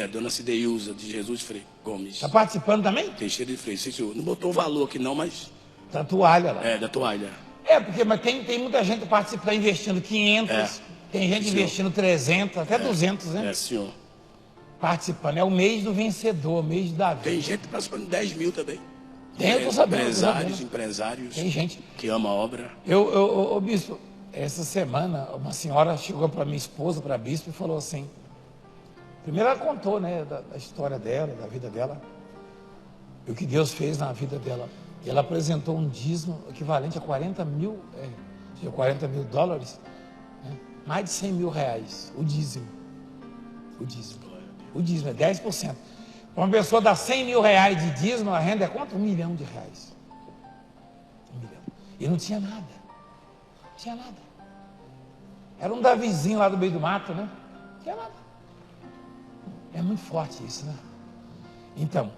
Dona Cideilza de Jesus Freitas Gomes. Está participando também? Teixeira de Freitas, sim, senhor. Não botou o valor aqui não, mas... Da toalha lá. Da toalha. Mas tem muita gente participando, investindo 500, tem gente investindo 300, até 200, né? Senhor. Participando. É o mês do vencedor, o mês da vida. Tem gente participando de 10 mil também. Tem, eu tô sabendo. Empresários. Tem gente. Que ama a obra. Ô bispo, essa semana, uma senhora chegou para minha esposa, para a bispo, e falou assim. Primeiro ela contou, né, da história dela, da vida dela, e o que Deus fez na vida dela. E ela apresentou um dízimo equivalente a 40 mil, $40 mil, né? Mais de 100 mil reais, o dízimo. O dízimo é 10%. Para uma pessoa dar 100 mil reais de dízimo, a renda é quanto? R$1 milhão. 1 milhão. E não tinha nada. Não tinha nada. Era um Davizinho lá do meio do mato, né? Não tinha nada. É muito forte isso, né? Então,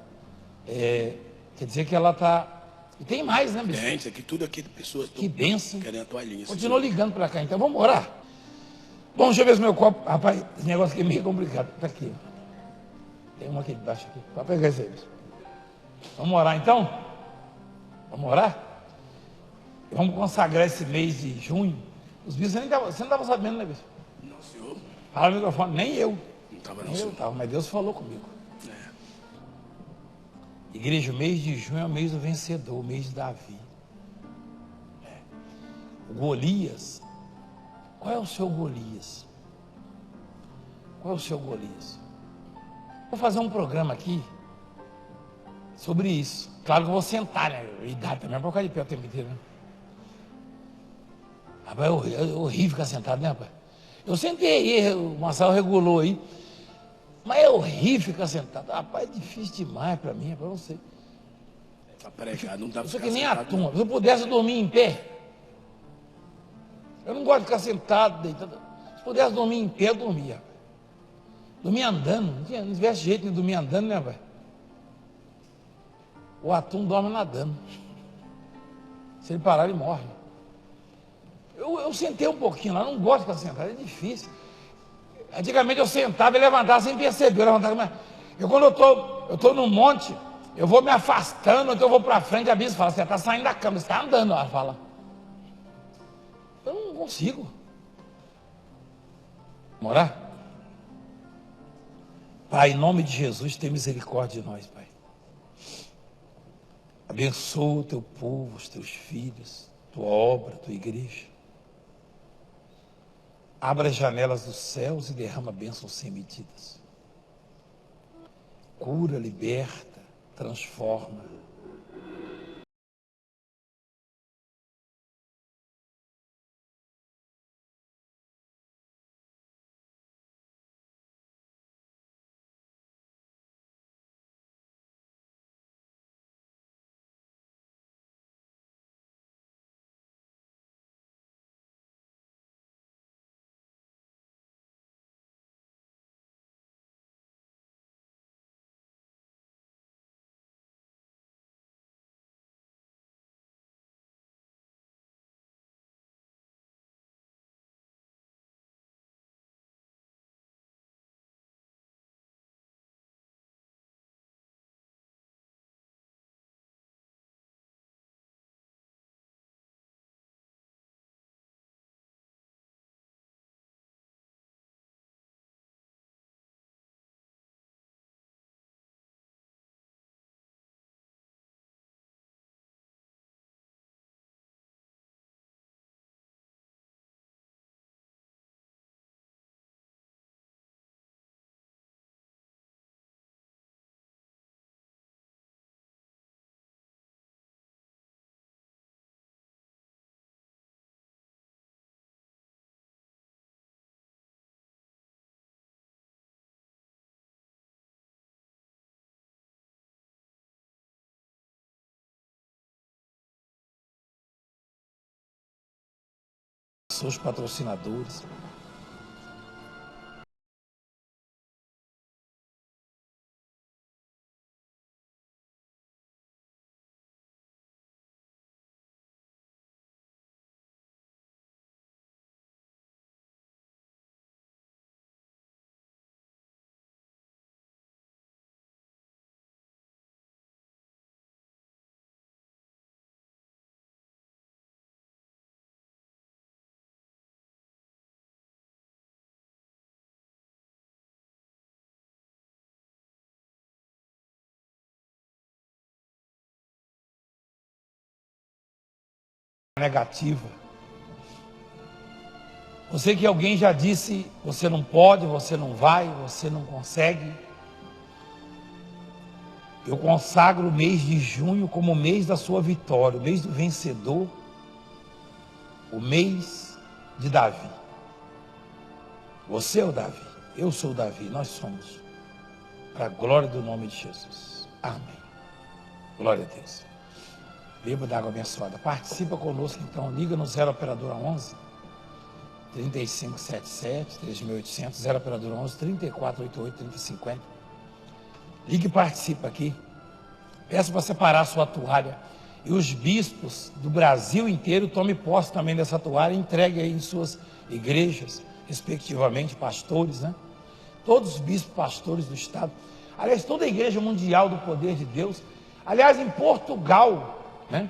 quer dizer que ela está... E tem mais, né, bicho? Tem, isso aqui, tudo aqui de pessoas que benção. Querendo a toalhinha. Continua ligando para cá, então vamos orar. Bom, deixa eu ver se meu copo... Rapaz, esse negócio aqui é meio complicado. Está aqui. Tem uma aqui embaixo aqui. Para pegar esse aí, bicho. Vamos orar então? Vamos orar? Vamos consagrar esse mês de junho. Os bichos, você não estava sabendo, né, bicho? Não, senhor. Fala no microfone, nem eu. Não estava não, nem eu estava, mas Deus falou comigo. É. Igreja, o mês de junho é o mês do vencedor, o mês de Davi. O Golias. Qual é o seu Golias? Qual é o seu Golias? Vou fazer um programa aqui sobre isso. Claro que eu vou sentar, né? Idade também, para ficar de pé o tempo inteiro, né? Rapaz, é horrível ficar sentado, né, rapaz? Eu sentei aí, o Marcelo regulou aí. Mas é horrível ficar sentado. Rapaz, é difícil demais para mim, é para você. Para pregar, não dá para Isso ficar que nem a sentado, turma. Se eu pudesse dormir em pé. Eu não gosto de ficar sentado, deitado. Se pudesse dormir em pé, eu dormia. Dormir andando, não tivesse jeito de dormir andando, né, velho? O atum dorme nadando. Se ele parar, ele morre. Eu sentei um pouquinho lá, não gosto de ficar sentado, é difícil. Antigamente eu sentava e levantava sem perceber. Quando eu estou no monte, eu vou me afastando, então eu vou para frente, a bispa fala, você está saindo da cama, você está andando, ela fala. Eu não consigo. Vamos orar? Pai, em nome de Jesus, tem misericórdia de nós, Pai. Abençoa o teu povo, os teus filhos, tua obra, tua igreja. Abra as janelas dos céus e derrama bênçãos sem medidas. Cura, liberta, transforma. Seus patrocinadores. Negativa. Você que alguém já disse, você não pode, você não vai, você não consegue. Eu consagro o mês de junho como o mês da sua vitória, o mês do vencedor, o mês de Davi. Você é o Davi, eu sou o Davi, nós somos. Para a glória do nome de Jesus. Amém. Glória a Deus. Beba d'água abençoada. Participa conosco então. Liga no 0 operadora 11 3577 3800, 0 operadora 11 3488 3050. Ligue e participa aqui. Peço para separar a sua toalha. E os bispos do Brasil inteiro tome posse também dessa toalha e entregue aí em suas igrejas, respectivamente, pastores, né? Todos os bispos pastores do estado. Aliás, toda a igreja mundial do poder de Deus. Aliás, em Portugal, né?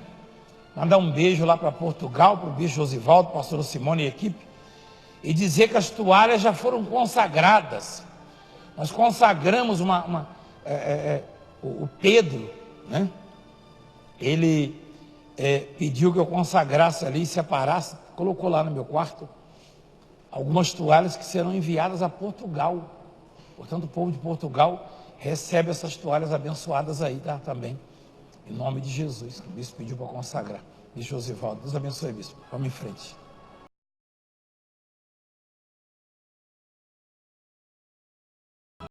Mandar um beijo lá para Portugal, para o bispo Josivaldo, pastor Simone e equipe, e dizer que as toalhas já foram consagradas. Nós consagramos o Pedro, né? Ele pediu que eu consagrasse ali, separasse, colocou lá no meu quarto algumas toalhas que serão enviadas a Portugal. Portanto, o povo de Portugal recebe essas toalhas abençoadas aí, tá? Também. Em nome de Jesus, que o bispo pediu para consagrar. Bispo Josivaldo, Deus abençoe, bispo. Vamos em frente.